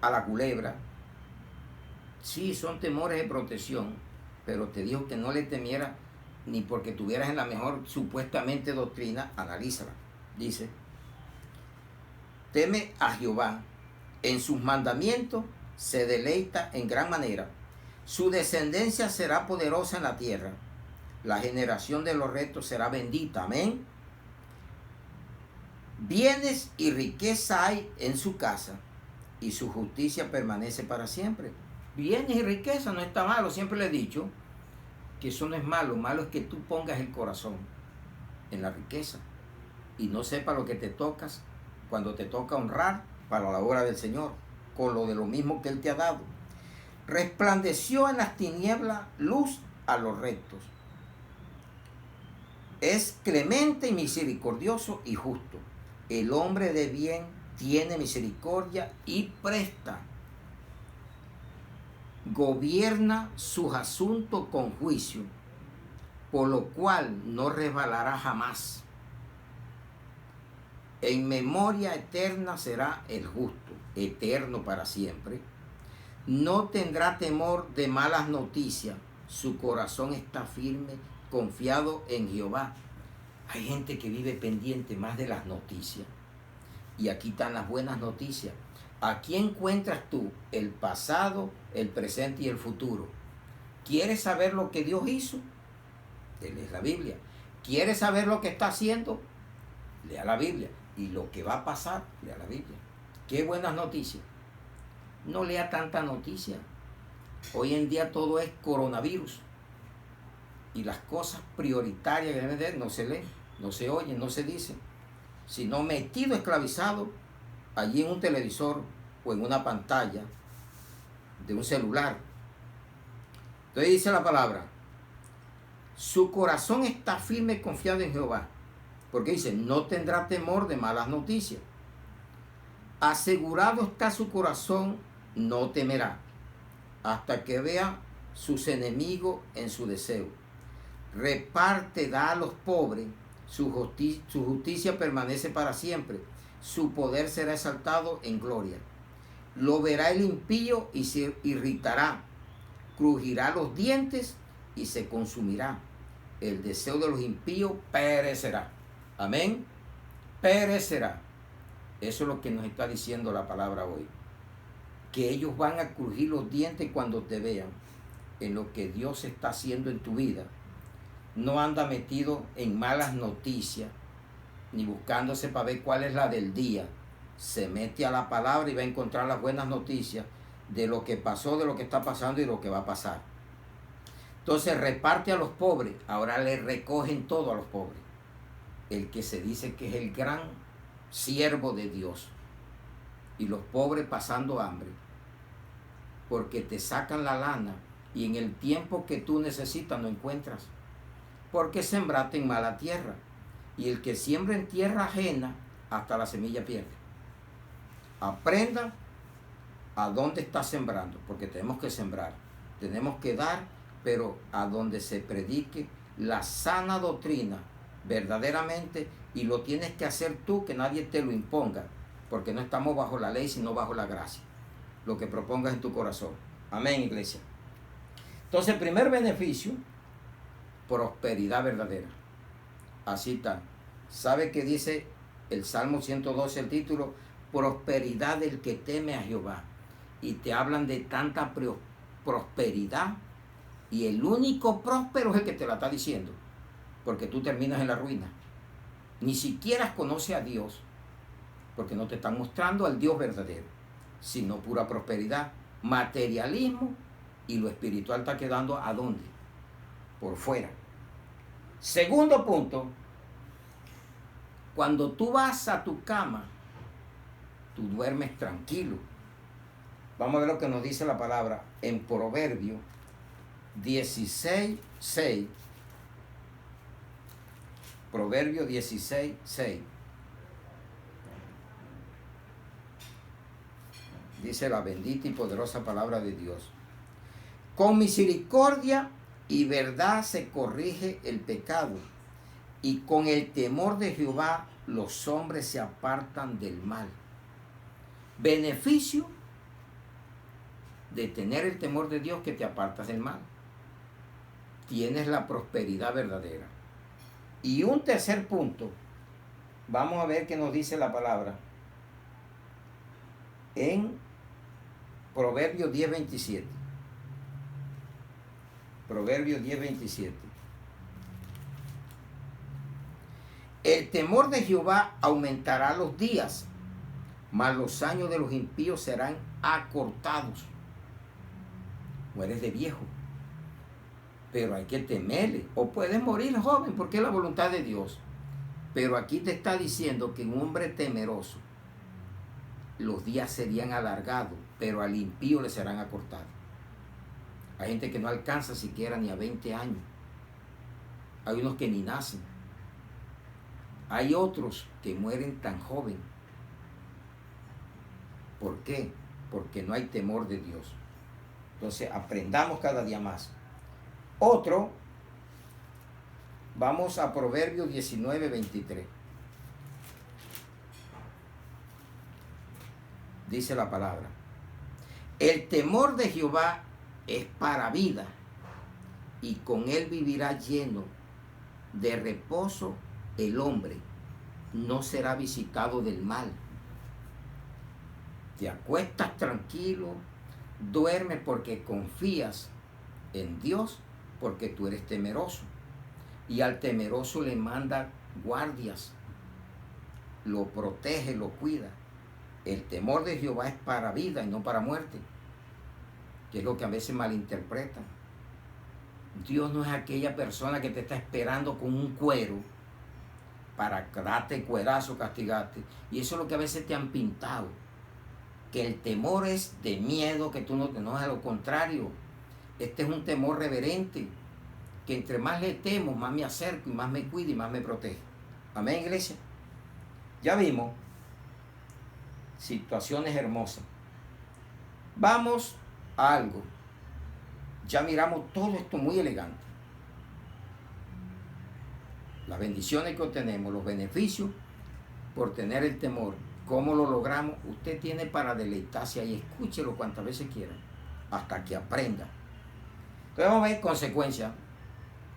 a la culebra. Sí, son temores de protección, pero te dijo que no le temiera ni porque tuvieras en la mejor supuestamente doctrina. Analízala. Dice, teme a Jehová, en sus mandamientos se deleita en gran manera. Su descendencia será poderosa en la tierra. La generación de los rectos será bendita. Amén. Bienes y riqueza hay en su casa, y su justicia permanece para siempre. Bienes y riqueza no está malo. Siempre le he dicho que eso no es malo. Malo es que tú pongas el corazón en la riqueza y no sepas lo que te tocas cuando te toca honrar para la obra del Señor, con lo de lo mismo que Él te ha dado. Resplandeció en las tinieblas luz a los rectos. Es clemente y misericordioso y justo. El hombre de bien tiene misericordia y presta. Gobierna sus asuntos con juicio, por lo cual no resbalará jamás. En memoria eterna será el justo, eterno para siempre. No tendrá temor de malas noticias. Su corazón está firme, confiado en Jehová. Hay gente que vive pendiente más de las noticias. Y aquí están las buenas noticias. Aquí encuentras tú el pasado, el presente y el futuro. ¿Quieres saber lo que Dios hizo? Te lees la Biblia. ¿Quieres saber lo que está haciendo? Lea la Biblia. Y lo que va a pasar, lea la Biblia. Qué buenas noticias. No lea tanta noticia. Hoy en día todo es coronavirus. Y las cosas prioritarias que deben de no se leen, no se oyen, no se dicen. Sino metido, esclavizado allí en un televisor o en una pantalla de un celular. Entonces dice la palabra, su corazón está firme y confiado en Jehová. Porque dice, no tendrá temor de malas noticias. Asegurado está su corazón, no temerá, hasta que vea sus enemigos en su deseo. Reparte, da a los pobres, su justicia permanece para siempre, su poder será exaltado en gloria. Lo verá el impío y se irritará, crujirá los dientes y se consumirá. El deseo de los impíos perecerá. Amén. Perecerá. Eso es lo que nos está diciendo la palabra hoy. Que ellos van a crujir los dientes cuando te vean en lo que Dios está haciendo en tu vida. No anda metido en malas noticias, ni buscándose para ver cuál es la del día. Se mete a la palabra y va a encontrar las buenas noticias de lo que pasó, de lo que está pasando y lo que va a pasar. Entonces reparte a los pobres. Ahora le recogen todo a los pobres. El que se dice que es el gran siervo de Dios. Y los pobres pasando hambre. Porque te sacan la lana y en el tiempo que tú necesitas no encuentras. Porque sembraste en mala tierra. Y el que siembra en tierra ajena, hasta la semilla pierde. Aprenda a dónde está sembrando, porque tenemos que sembrar. Tenemos que dar, pero a donde se predique la sana doctrina, verdaderamente, y lo tienes que hacer tú, que nadie te lo imponga, porque no estamos bajo la ley, sino bajo la gracia. Lo que propongas en tu corazón. Amén, iglesia. Entonces, el primer beneficio, prosperidad verdadera. Así está. ¿Sabe qué dice el Salmo 112, el título? Prosperidad del que teme a Jehová. Y te hablan de tanta prosperidad. Y el único próspero es el que te la está diciendo. Porque tú terminas en la ruina. Ni siquiera conoce a Dios. Porque no te están mostrando al Dios verdadero. Sino pura prosperidad. Materialismo. Y lo espiritual está quedando ¿a dónde? Por fuera. Segundo punto, cuando tú vas a tu cama, tú duermes tranquilo. Vamos a ver lo que nos dice la palabra en Proverbio 16:6. Proverbio 16:6. Dice la bendita y poderosa palabra de Dios. Con misericordia y verdad se corrige el pecado, y con el temor de Jehová los hombres se apartan del mal. Beneficio de tener el temor de Dios, que te apartas del mal. Tienes la prosperidad verdadera. Y un tercer punto, vamos a ver qué nos dice la palabra en Proverbios 10:27. Proverbios 10:27. El temor de Jehová aumentará los días, mas los años de los impíos serán acortados. Mueres de viejo, pero hay que temerle. O puedes morir joven, porque es la voluntad de Dios. Pero aquí te está diciendo que un hombre temeroso, los días serían alargados, pero al impío le serán acortados. Hay gente que no alcanza siquiera ni a 20 años. Hay unos que ni nacen. Hay otros que mueren tan joven. ¿Por qué? Porque no hay temor de Dios. Entonces aprendamos cada día más. Otro, vamos a Proverbios 19:23. Dice la palabra: el temor de Jehová es para vida, y con él vivirá lleno de reposo el hombre, no será visitado del mal. Te acuestas tranquilo, duermes porque confías en Dios, porque tú eres temeroso. Y al temeroso le manda guardias, lo protege, lo cuida. El temor de Jehová es para vida y no para muerte, que es lo que a veces malinterpretan. Dios no es aquella persona que te está esperando con un cuero para darte cuerazo, castigarte. Y eso es lo que a veces te han pintado, que el temor es de miedo, que tú no te enojas. A lo contrario, este es un temor reverente, que entre más le temo, más me acerco y más me cuido y más me protege. Amén, iglesia. Ya vimos situaciones hermosas. Vamos a algo. Ya miramos todo esto muy elegante. Las bendiciones que obtenemos, los beneficios por tener el temor. ¿Cómo lo logramos? Usted tiene para deleitarse ahí. Escúchelo cuantas veces quiera, hasta que aprenda. Entonces vamos a ver consecuencias.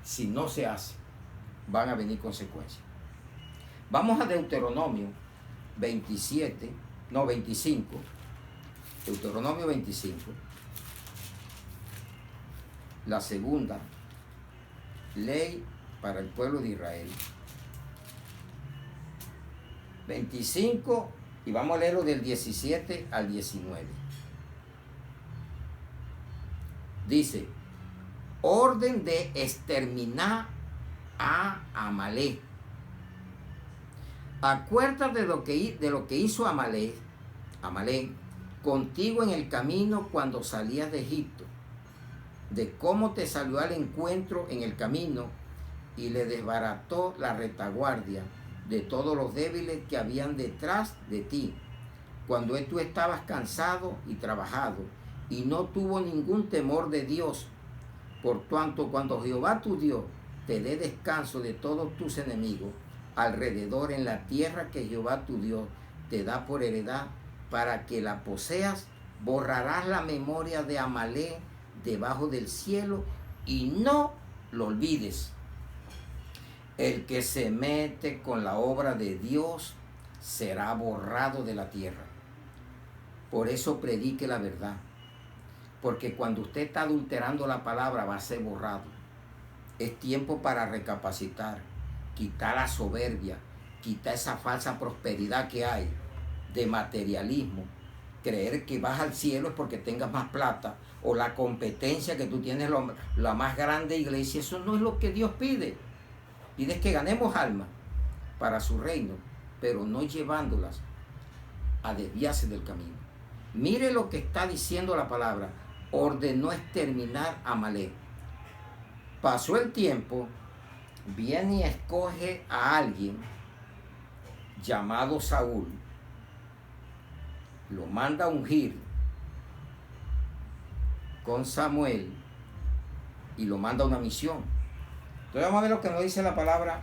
Si no se hace, van a venir consecuencias. Vamos a Deuteronomio 25. Deuteronomio 25. La segunda ley para el pueblo de Israel. 25, y vamos a leerlo del 17 al 19. Dice: orden de exterminar a Amalek. Acuérdate de lo que hizo Amalek contigo en el camino cuando salías de Egipto, de cómo te salió al encuentro en el camino y le desbarató la retaguardia de todos los débiles que habían detrás de ti, cuando tú estabas cansado y trabajado, y no tuvo ningún temor de Dios. Por tanto, cuando Jehová tu Dios te dé descanso de todos tus enemigos alrededor en la tierra que Jehová tu Dios te da por heredad, para que la poseas, borrarás la memoria de Amalek debajo del cielo y no lo olvides. El que se mete con la obra de Dios será borrado de la tierra. Por eso predique la verdad, porque cuando usted está adulterando la palabra va a ser borrado. Es tiempo para recapacitar, quitar la soberbia, quitar esa falsa prosperidad que hay de materialismo. Creer que vas al cielo es porque tengas más plata, o la competencia que tú tienes la más grande iglesia. Eso no es lo que Dios pide. Pide que ganemos almas para su reino, pero no llevándolas a desviarse del camino. Mire lo que está diciendo la palabra: ordenó exterminar a Amalek. Pasó el tiempo, viene y escoge a alguien llamado Saúl, lo manda a ungir con Samuel, y lo manda a una misión. Entonces vamos a ver lo que nos dice la palabra.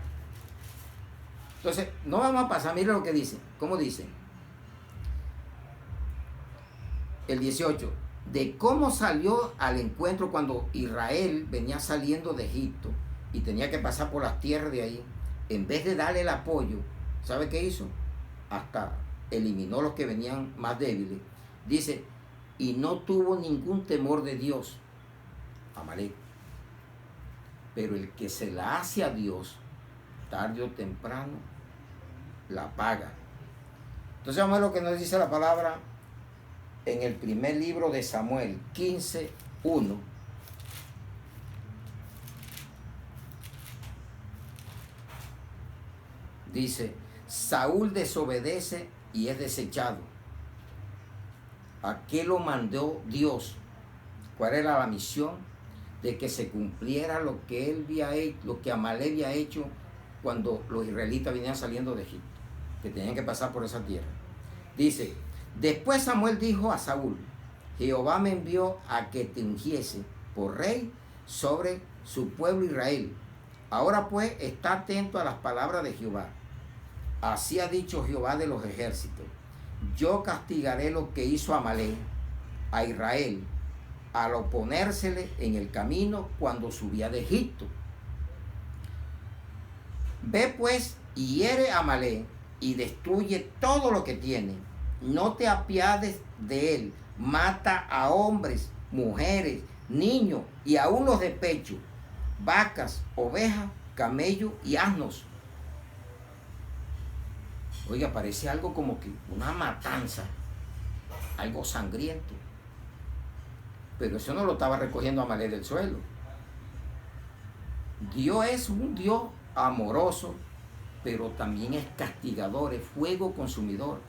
Entonces, no vamos a pasar, mire lo que dice. ¿Cómo dice? El 18. De cómo salió al encuentro cuando Israel venía saliendo de Egipto y tenía que pasar por las tierras de ahí. En vez de darle el apoyo, ¿sabe qué hizo? Hasta eliminó los que venían más débiles. Dice, y no tuvo ningún temor de Dios, Amalek. Pero el que se la hace a Dios, tarde o temprano, la paga. Entonces vamos a ver lo que nos dice la palabra en el primer libro de Samuel, 15:1. Dice, Saúl desobedece y es desechado. ¿A qué lo mandó Dios? ¿Cuál era la misión? De que se cumpliera lo que él había hecho, lo que Amalek había hecho cuando los israelitas venían saliendo de Egipto, que tenían que pasar por esa tierra. Dice, después Samuel dijo a Saúl, Jehová me envió a que te ungiese por rey sobre su pueblo Israel. Ahora pues, está atento a las palabras de Jehová. Así ha dicho Jehová de los ejércitos. Yo castigaré lo que hizo Amalek a Israel al oponérsele en el camino cuando subía de Egipto. Ve pues y hiere a Amalek y destruye todo lo que tiene. No te apiades de él. Mata a hombres, mujeres, niños y aún los de pecho, vacas, ovejas, camellos y asnos. Oiga, parece algo como que una matanza, algo sangriento. Pero eso no lo estaba recogiendo Amalek del suelo. Dios es un Dios amoroso, pero también es castigador, es fuego consumidor.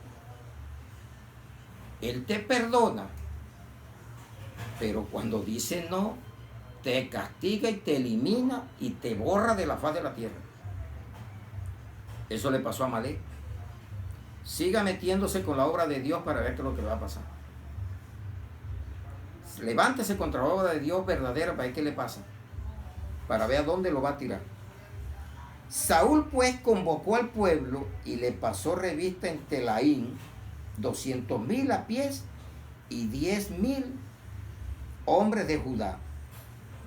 Él te perdona, pero cuando dice no, te castiga y te elimina y te borra de la faz de la tierra. Eso le pasó a Amalek. Siga metiéndose con la obra de Dios para ver qué es lo que le va a pasar. Levántese contra la obra de Dios verdadera para ver qué le pasa, para ver a dónde lo va a tirar. Saúl pues convocó al pueblo y le pasó revista en Telaín 200,000 a pies y 10,000 hombres de Judá.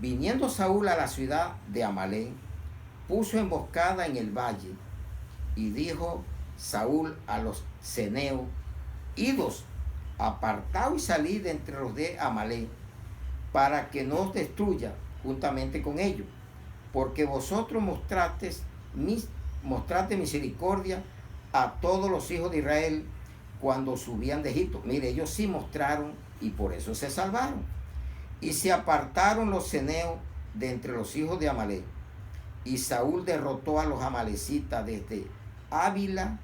Viniendo Saúl a la ciudad de Amalek, puso emboscada en el valle y dijo Saúl a los ceneos, idos, apartaos y salid de entre los de Amalek, para que no os destruya juntamente con ellos, porque vosotros mostraste misericordia a todos los hijos de Israel cuando subían de Egipto. Mire, ellos sí mostraron y por eso se salvaron. Y se apartaron los ceneos de entre los hijos de Amalek. Y Saúl derrotó a los amalecitas desde Ávila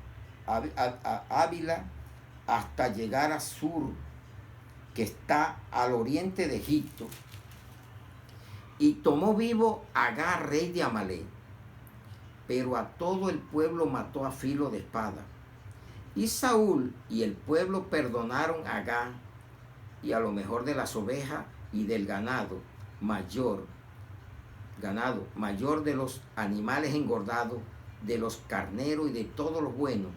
hasta llegar a Sur, que está al oriente de Egipto, y tomó vivo a Agag, rey de Amalek, pero a todo el pueblo mató a filo de espada. Y Saúl y el pueblo perdonaron a Agag y a lo mejor de las ovejas y del ganado mayor de los animales engordados, de los carneros y de todos los buenos,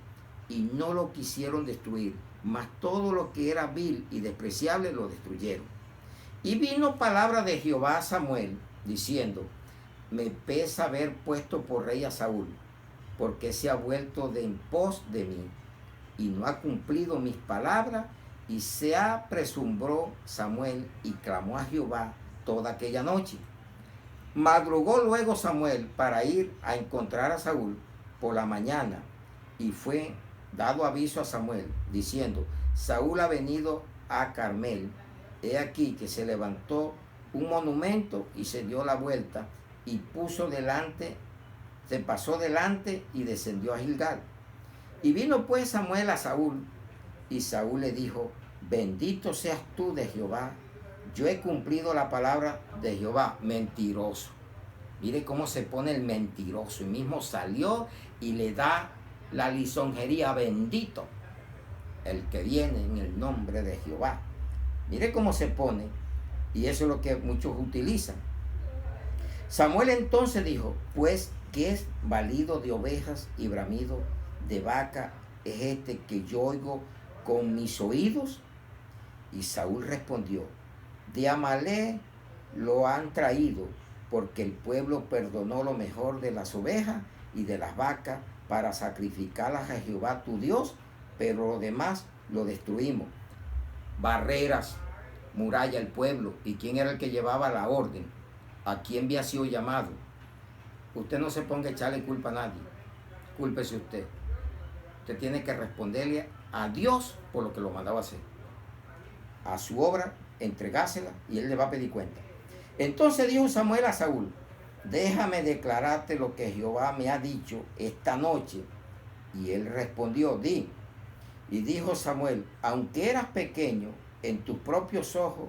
y no lo quisieron destruir, mas todo lo que era vil y despreciable lo destruyeron. Y vino palabra de Jehová a Samuel, diciendo, me pesa haber puesto por rey a Saúl, porque se ha vuelto de en pos de mí, y no ha cumplido mis palabras. Y se apresuró Samuel y clamó a Jehová toda aquella noche. Madrugó luego Samuel para ir a encontrar a Saúl por la mañana, y fue dado aviso a Samuel, diciendo, Saúl ha venido a Carmel. He aquí que se levantó un monumento y se dio la vuelta y se pasó delante y descendió a Gilgal. Y vino pues Samuel a Saúl, y Saúl le dijo, bendito seas tú de Jehová, yo he cumplido la palabra de Jehová. Mentiroso. Mire cómo se pone el mentiroso. Y mismo salió y le da la lisonjería, bendito el que viene en el nombre de Jehová. Mire cómo se pone. Y eso es lo que muchos utilizan. Samuel entonces dijo, pues, ¿qué es balido de ovejas y bramido de vaca es este que yo oigo con mis oídos? Y Saúl respondió, de Amalek lo han traído, porque el pueblo perdonó lo mejor de las ovejas y de las vacas para sacrificarlas a Jehová tu Dios, pero lo demás lo destruimos. Barreras, muralla, el pueblo. ¿Y quién era el que llevaba la orden? ¿A quién había sido llamado? Usted no se ponga a echarle culpa a nadie. Cúlpese usted. Usted tiene que responderle a Dios por lo que lo mandaba a hacer. A su obra, entregársela y él le va a pedir cuenta. Entonces dijo Samuel a Saúl, déjame declararte lo que Jehová me ha dicho esta noche. Y él respondió, di. Y dijo Samuel, aunque eras pequeño en tus propios ojos,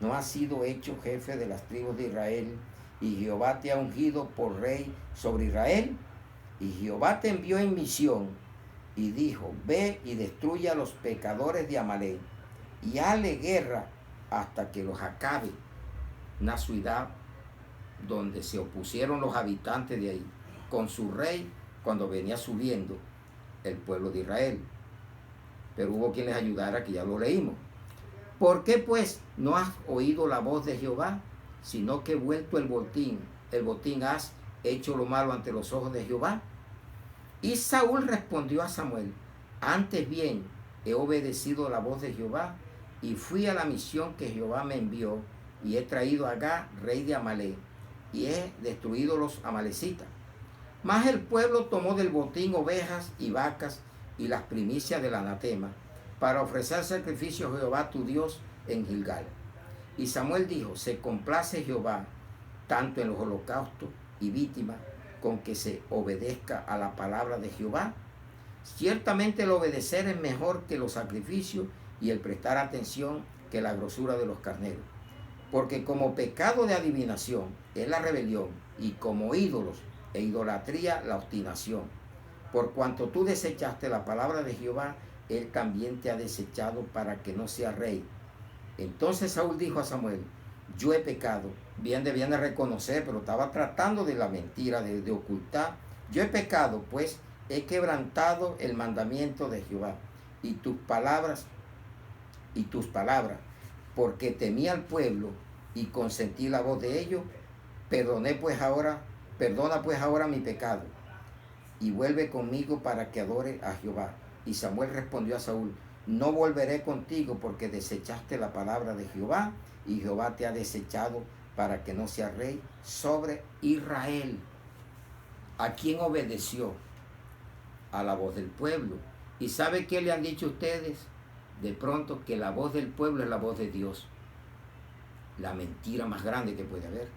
no has sido hecho jefe de las tribus de Israel, y Jehová te ha ungido por rey sobre Israel. Y Jehová te envió en misión y dijo, ve y destruye a los pecadores de Amalek y hale guerra hasta que los acabe. Una ciudad donde se opusieron los habitantes de ahí con su rey cuando venía subiendo el pueblo de Israel. Pero hubo quien les ayudara, que ya lo leímos. ¿Por qué pues no has oído la voz de Jehová, sino que vuelto el botín has hecho lo malo ante los ojos de Jehová? Y Saúl respondió a Samuel, antes bien he obedecido la voz de Jehová y fui a la misión que Jehová me envió y he traído a Agag, rey de Amalek, y he destruido los amalecitas. Mas el pueblo tomó del botín ovejas y vacas y las primicias del anatema para ofrecer sacrificio a Jehová tu Dios en Gilgal. Y Samuel dijo, se complace Jehová tanto en los holocaustos y víctimas con que se obedezca a la palabra de Jehová. Ciertamente el obedecer es mejor que los sacrificios y el prestar atención que la grosura de los carneros. Porque como pecado de adivinación es la rebelión y como ídolos e idolatría la obstinación. Por cuanto tú desechaste la palabra de Jehová, él también te ha desechado para que no seas rey. Entonces Saúl dijo a Samuel, yo he pecado. Bien debían de reconocer, pero estaba tratando de la mentira, de ocultar. Yo he pecado, pues he quebrantado el mandamiento de Jehová y tus palabras, porque temí al pueblo y consentí la voz de ellos. Perdona pues ahora mi pecado y vuelve conmigo para que adore a Jehová. Y Samuel respondió a Saúl, no volveré contigo porque desechaste la palabra de Jehová y Jehová te ha desechado para que no seas rey sobre Israel. ¿A quién obedeció? A la voz del pueblo. ¿Y sabe qué le han dicho ustedes? De pronto que la voz del pueblo es la voz de Dios. La mentira más grande que puede haber.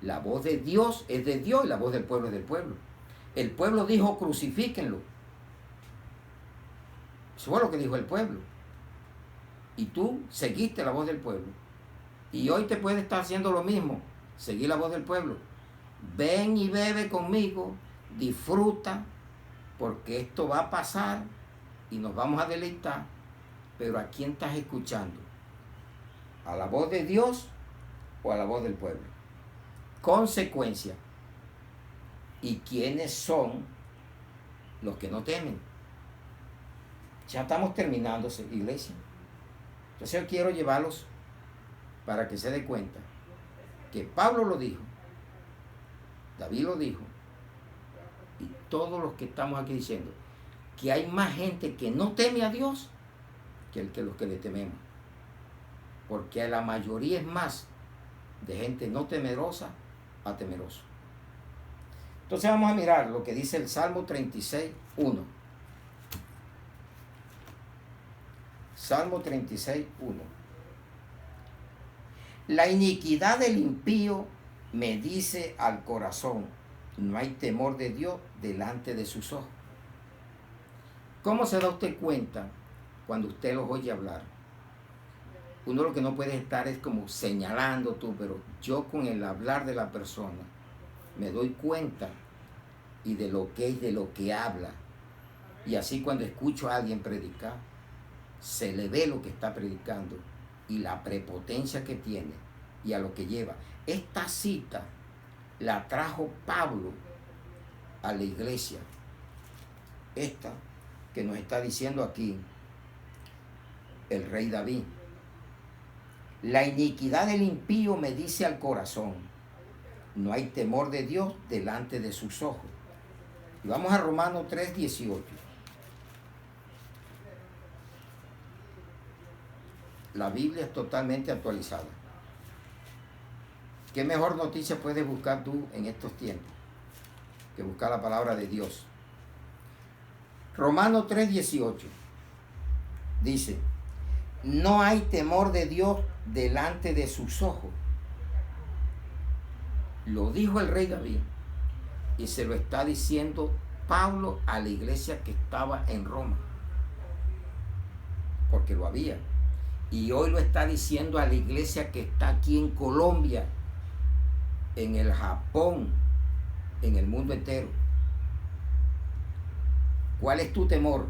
La voz de Dios es de Dios y la voz del pueblo es del pueblo. El pueblo dijo, crucifíquenlo. Eso fue lo que dijo el pueblo. Y tú seguiste la voz del pueblo. Y hoy te puede estar haciendo lo mismo. Seguir la voz del pueblo. Ven y bebe conmigo. Disfruta. Porque esto va a pasar. Y nos vamos a deleitar. Pero ¿a quién estás escuchando? ¿A la voz de Dios o a la voz del pueblo? Consecuencia. ¿Y quiénes son los que no temen? Ya estamos terminando, iglesia. Entonces yo quiero llevarlos para que se dé cuenta que Pablo lo dijo, David lo dijo, y todos los que estamos aquí diciendo que hay más gente que no teme a Dios que los que le tememos. Porque la mayoría es más de gente no temerosa a temeroso. Entonces vamos a mirar lo que dice el Salmo 36, 1. Salmo 36, 1. La iniquidad del impío me dice al corazón, no hay temor de Dios delante de sus ojos. ¿Cómo se da usted cuenta cuando usted los oye hablar? Uno lo que no puede estar es como señalando tú, pero yo con el hablar de la persona me doy cuenta y de lo que es, de lo que habla. Y así cuando escucho a alguien predicar, se le ve lo que está predicando y la prepotencia que tiene y a lo que lleva. Esta cita la trajo Pablo a la iglesia. Esta que nos está diciendo aquí el rey David. La iniquidad del impío me dice al corazón, no hay temor de Dios delante de sus ojos. Y vamos a Romanos 3:18. La Biblia es totalmente actualizada. ¿Qué mejor noticia puedes buscar tú en estos tiempos que buscar la palabra de Dios? Romanos 3:18 dice, no hay temor de Dios delante de sus ojos. Lo dijo el rey David y se lo está diciendo Pablo a la iglesia que estaba en Roma, porque lo había. Y hoy lo está diciendo a la iglesia que está aquí en Colombia, en el Japón, en el mundo entero. ¿Cuál es tu temor?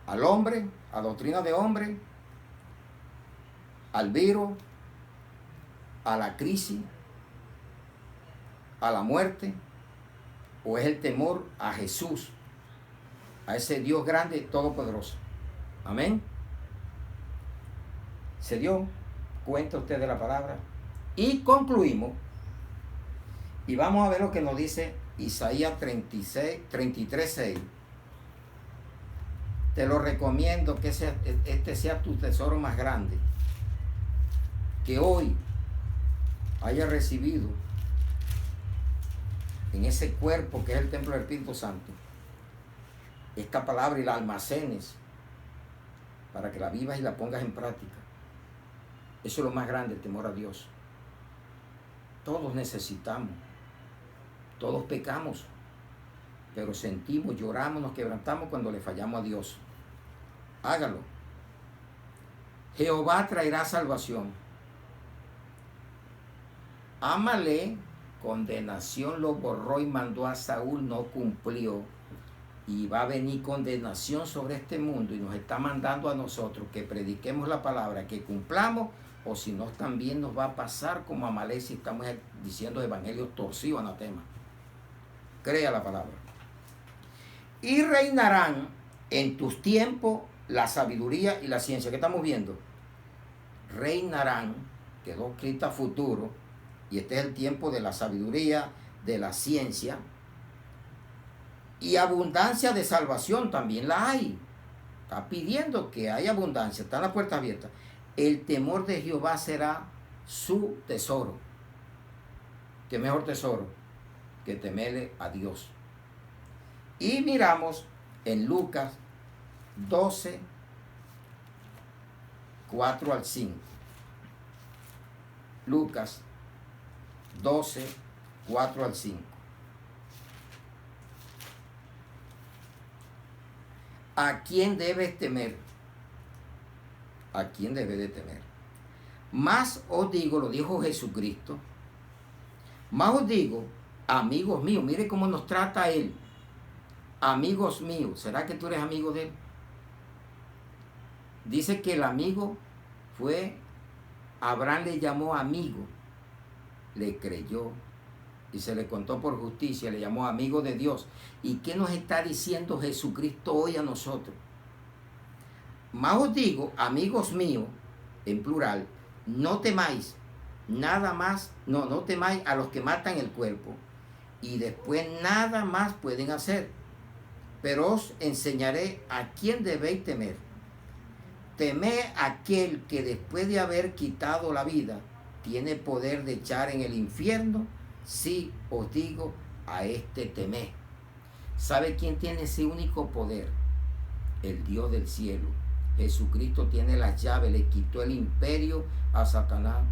¿Al hombre? ¿A doctrina de hombre? ¿Al virus? ¿A la crisis? ¿A la muerte? ¿O es el temor a Jesús? A ese Dios grande y todopoderoso. Amén. ¿Se dio cuenta usted de la palabra? Y concluimos. Y vamos a ver lo que nos dice Isaías 33:6. Te lo recomiendo que este sea tu tesoro más grande. Que hoy haya recibido en ese cuerpo que es el templo del Espíritu Santo esta palabra y la almacenes para que la vivas y la pongas en práctica. Eso es lo más grande, el temor a Dios. Todos necesitamos, todos pecamos, pero sentimos, lloramos, nos quebrantamos cuando le fallamos a Dios. Hágalo. Jehová traerá salvación. Amalek, condenación lo borró y mandó a Saúl, no cumplió. Y va a venir condenación sobre este mundo y nos está mandando a nosotros que prediquemos la palabra, que cumplamos, o si no también nos va a pasar como a Amalek si estamos diciendo evangelios torcidos, anatema. Crea la palabra. Y reinarán en tus tiempos la sabiduría y la ciencia. ¿Qué estamos viendo? Reinarán, quedó escrita futuro, y este es el tiempo de la sabiduría, de la ciencia, y abundancia de salvación también la hay. Está pidiendo que haya abundancia, está la puerta abierta. El temor de Jehová será su tesoro. ¿Qué mejor tesoro que temerle a Dios? Y miramos en Lucas 12, 4 al 5. Lucas 12, 4 al 5. ¿A quién debes temer? ¿A quién debe de temer? Más os digo, lo dijo Jesucristo, más os digo, amigos míos, mire cómo nos trata Él. Amigos míos, ¿será que tú eres amigo de Él? Dice que el amigo fue, Abraham le llamó amigo, le creyó y se le contó por justicia, le llamó amigo de Dios. ¿Y qué nos está diciendo Jesucristo hoy a nosotros? Más os digo, amigos míos, en plural, no temáis nada más, no temáis a los que matan el cuerpo y después nada más pueden hacer. Pero os enseñaré a quién debéis temer. Temed a aquel que después de haber quitado la vida tiene poder de echar en el infierno. Sí, os digo, a este temed. ¿Sabe quién tiene ese único poder? El Dios del cielo. Jesucristo tiene las llaves, le quitó el imperio a Satanás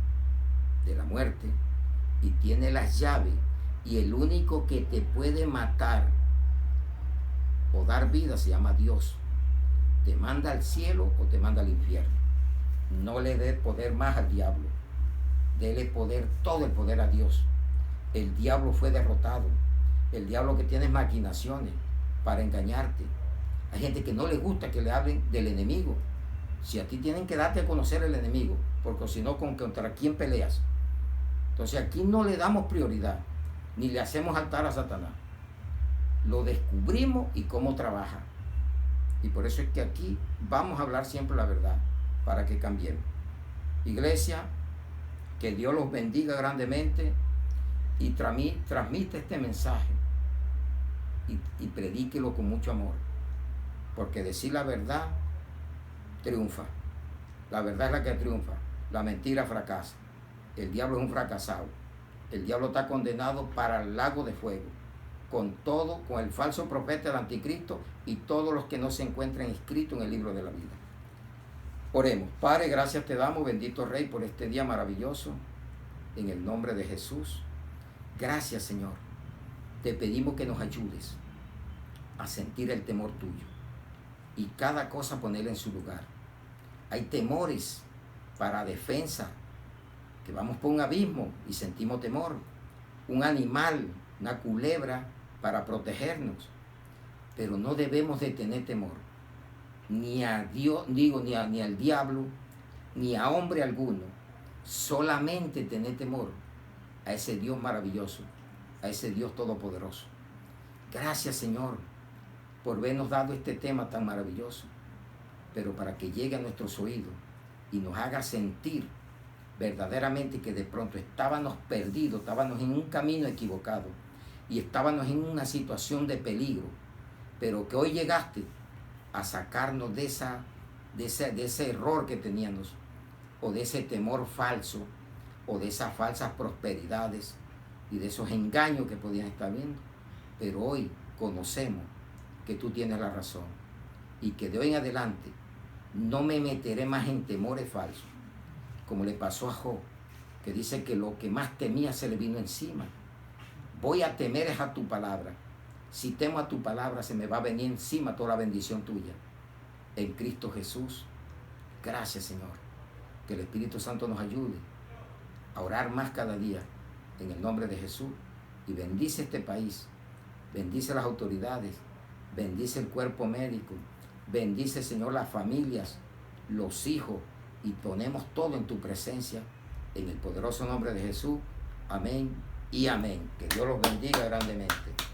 de la muerte y tiene las llaves, y el único que te puede matar o dar vida se llama Dios. Te manda al cielo o te manda al infierno. No le dé poder más al diablo, dele poder, todo el poder a Dios. El diablo fue derrotado. El diablo que tiene maquinaciones para engañarte. Hay gente que no le gusta que le hablen del enemigo. Si a ti tienen que darte a conocer el enemigo, porque si no, ¿contra quién peleas? Entonces aquí no le damos prioridad, ni le hacemos altar a Satanás. Lo descubrimos y cómo trabaja. Y por eso es que aquí vamos a hablar siempre la verdad, para que cambiemos. Iglesia, que Dios los bendiga grandemente y transmite este mensaje y predíquelo con mucho amor. Porque decir la verdad triunfa. La verdad es la que triunfa. La mentira fracasa. El diablo es un fracasado. El diablo está condenado para el lago de fuego. Con todo, con el falso profeta, el anticristo y todos los que no se encuentren inscritos en el libro de la vida. Oremos. Padre, gracias te damos, bendito Rey, por este día maravilloso. En el nombre de Jesús. Gracias, Señor. Te pedimos que nos ayudes a sentir el temor tuyo y cada cosa ponerla en su lugar. Hay temores para defensa, que vamos por un abismo y sentimos temor. Un animal, una culebra para protegernos. Pero no debemos de tener temor. Ni a Dios, ni al diablo, ni a hombre alguno. Solamente tener temor a ese Dios maravilloso, a ese Dios todopoderoso. Gracias, Señor, por habernos dado este tema tan maravilloso, pero para que llegue a nuestros oídos y nos haga sentir verdaderamente que de pronto estábamos perdidos, estábamos en un camino equivocado y estábamos en una situación de peligro, pero que hoy llegaste a sacarnos de ese error que teníamos, o de ese temor falso, o de esas falsas prosperidades y de esos engaños que podían estar viendo. Pero hoy conocemos que tú tienes la razón y que de hoy en adelante no me meteré más en temores falsos, como le pasó a Job, que dice que lo que más temía se le vino encima. Voy a temer es a tu palabra. Si temo a tu palabra, se me va a venir encima toda la bendición tuya. En Cristo Jesús. Gracias, Señor. Que el Espíritu Santo nos ayude a orar más cada día en el nombre de Jesús. Y bendice este país. Bendice las autoridades. Bendice el cuerpo médico. Bendice, Señor, las familias, los hijos. Y ponemos todo en tu presencia. En el poderoso nombre de Jesús. Amén y amén. Que Dios los bendiga grandemente.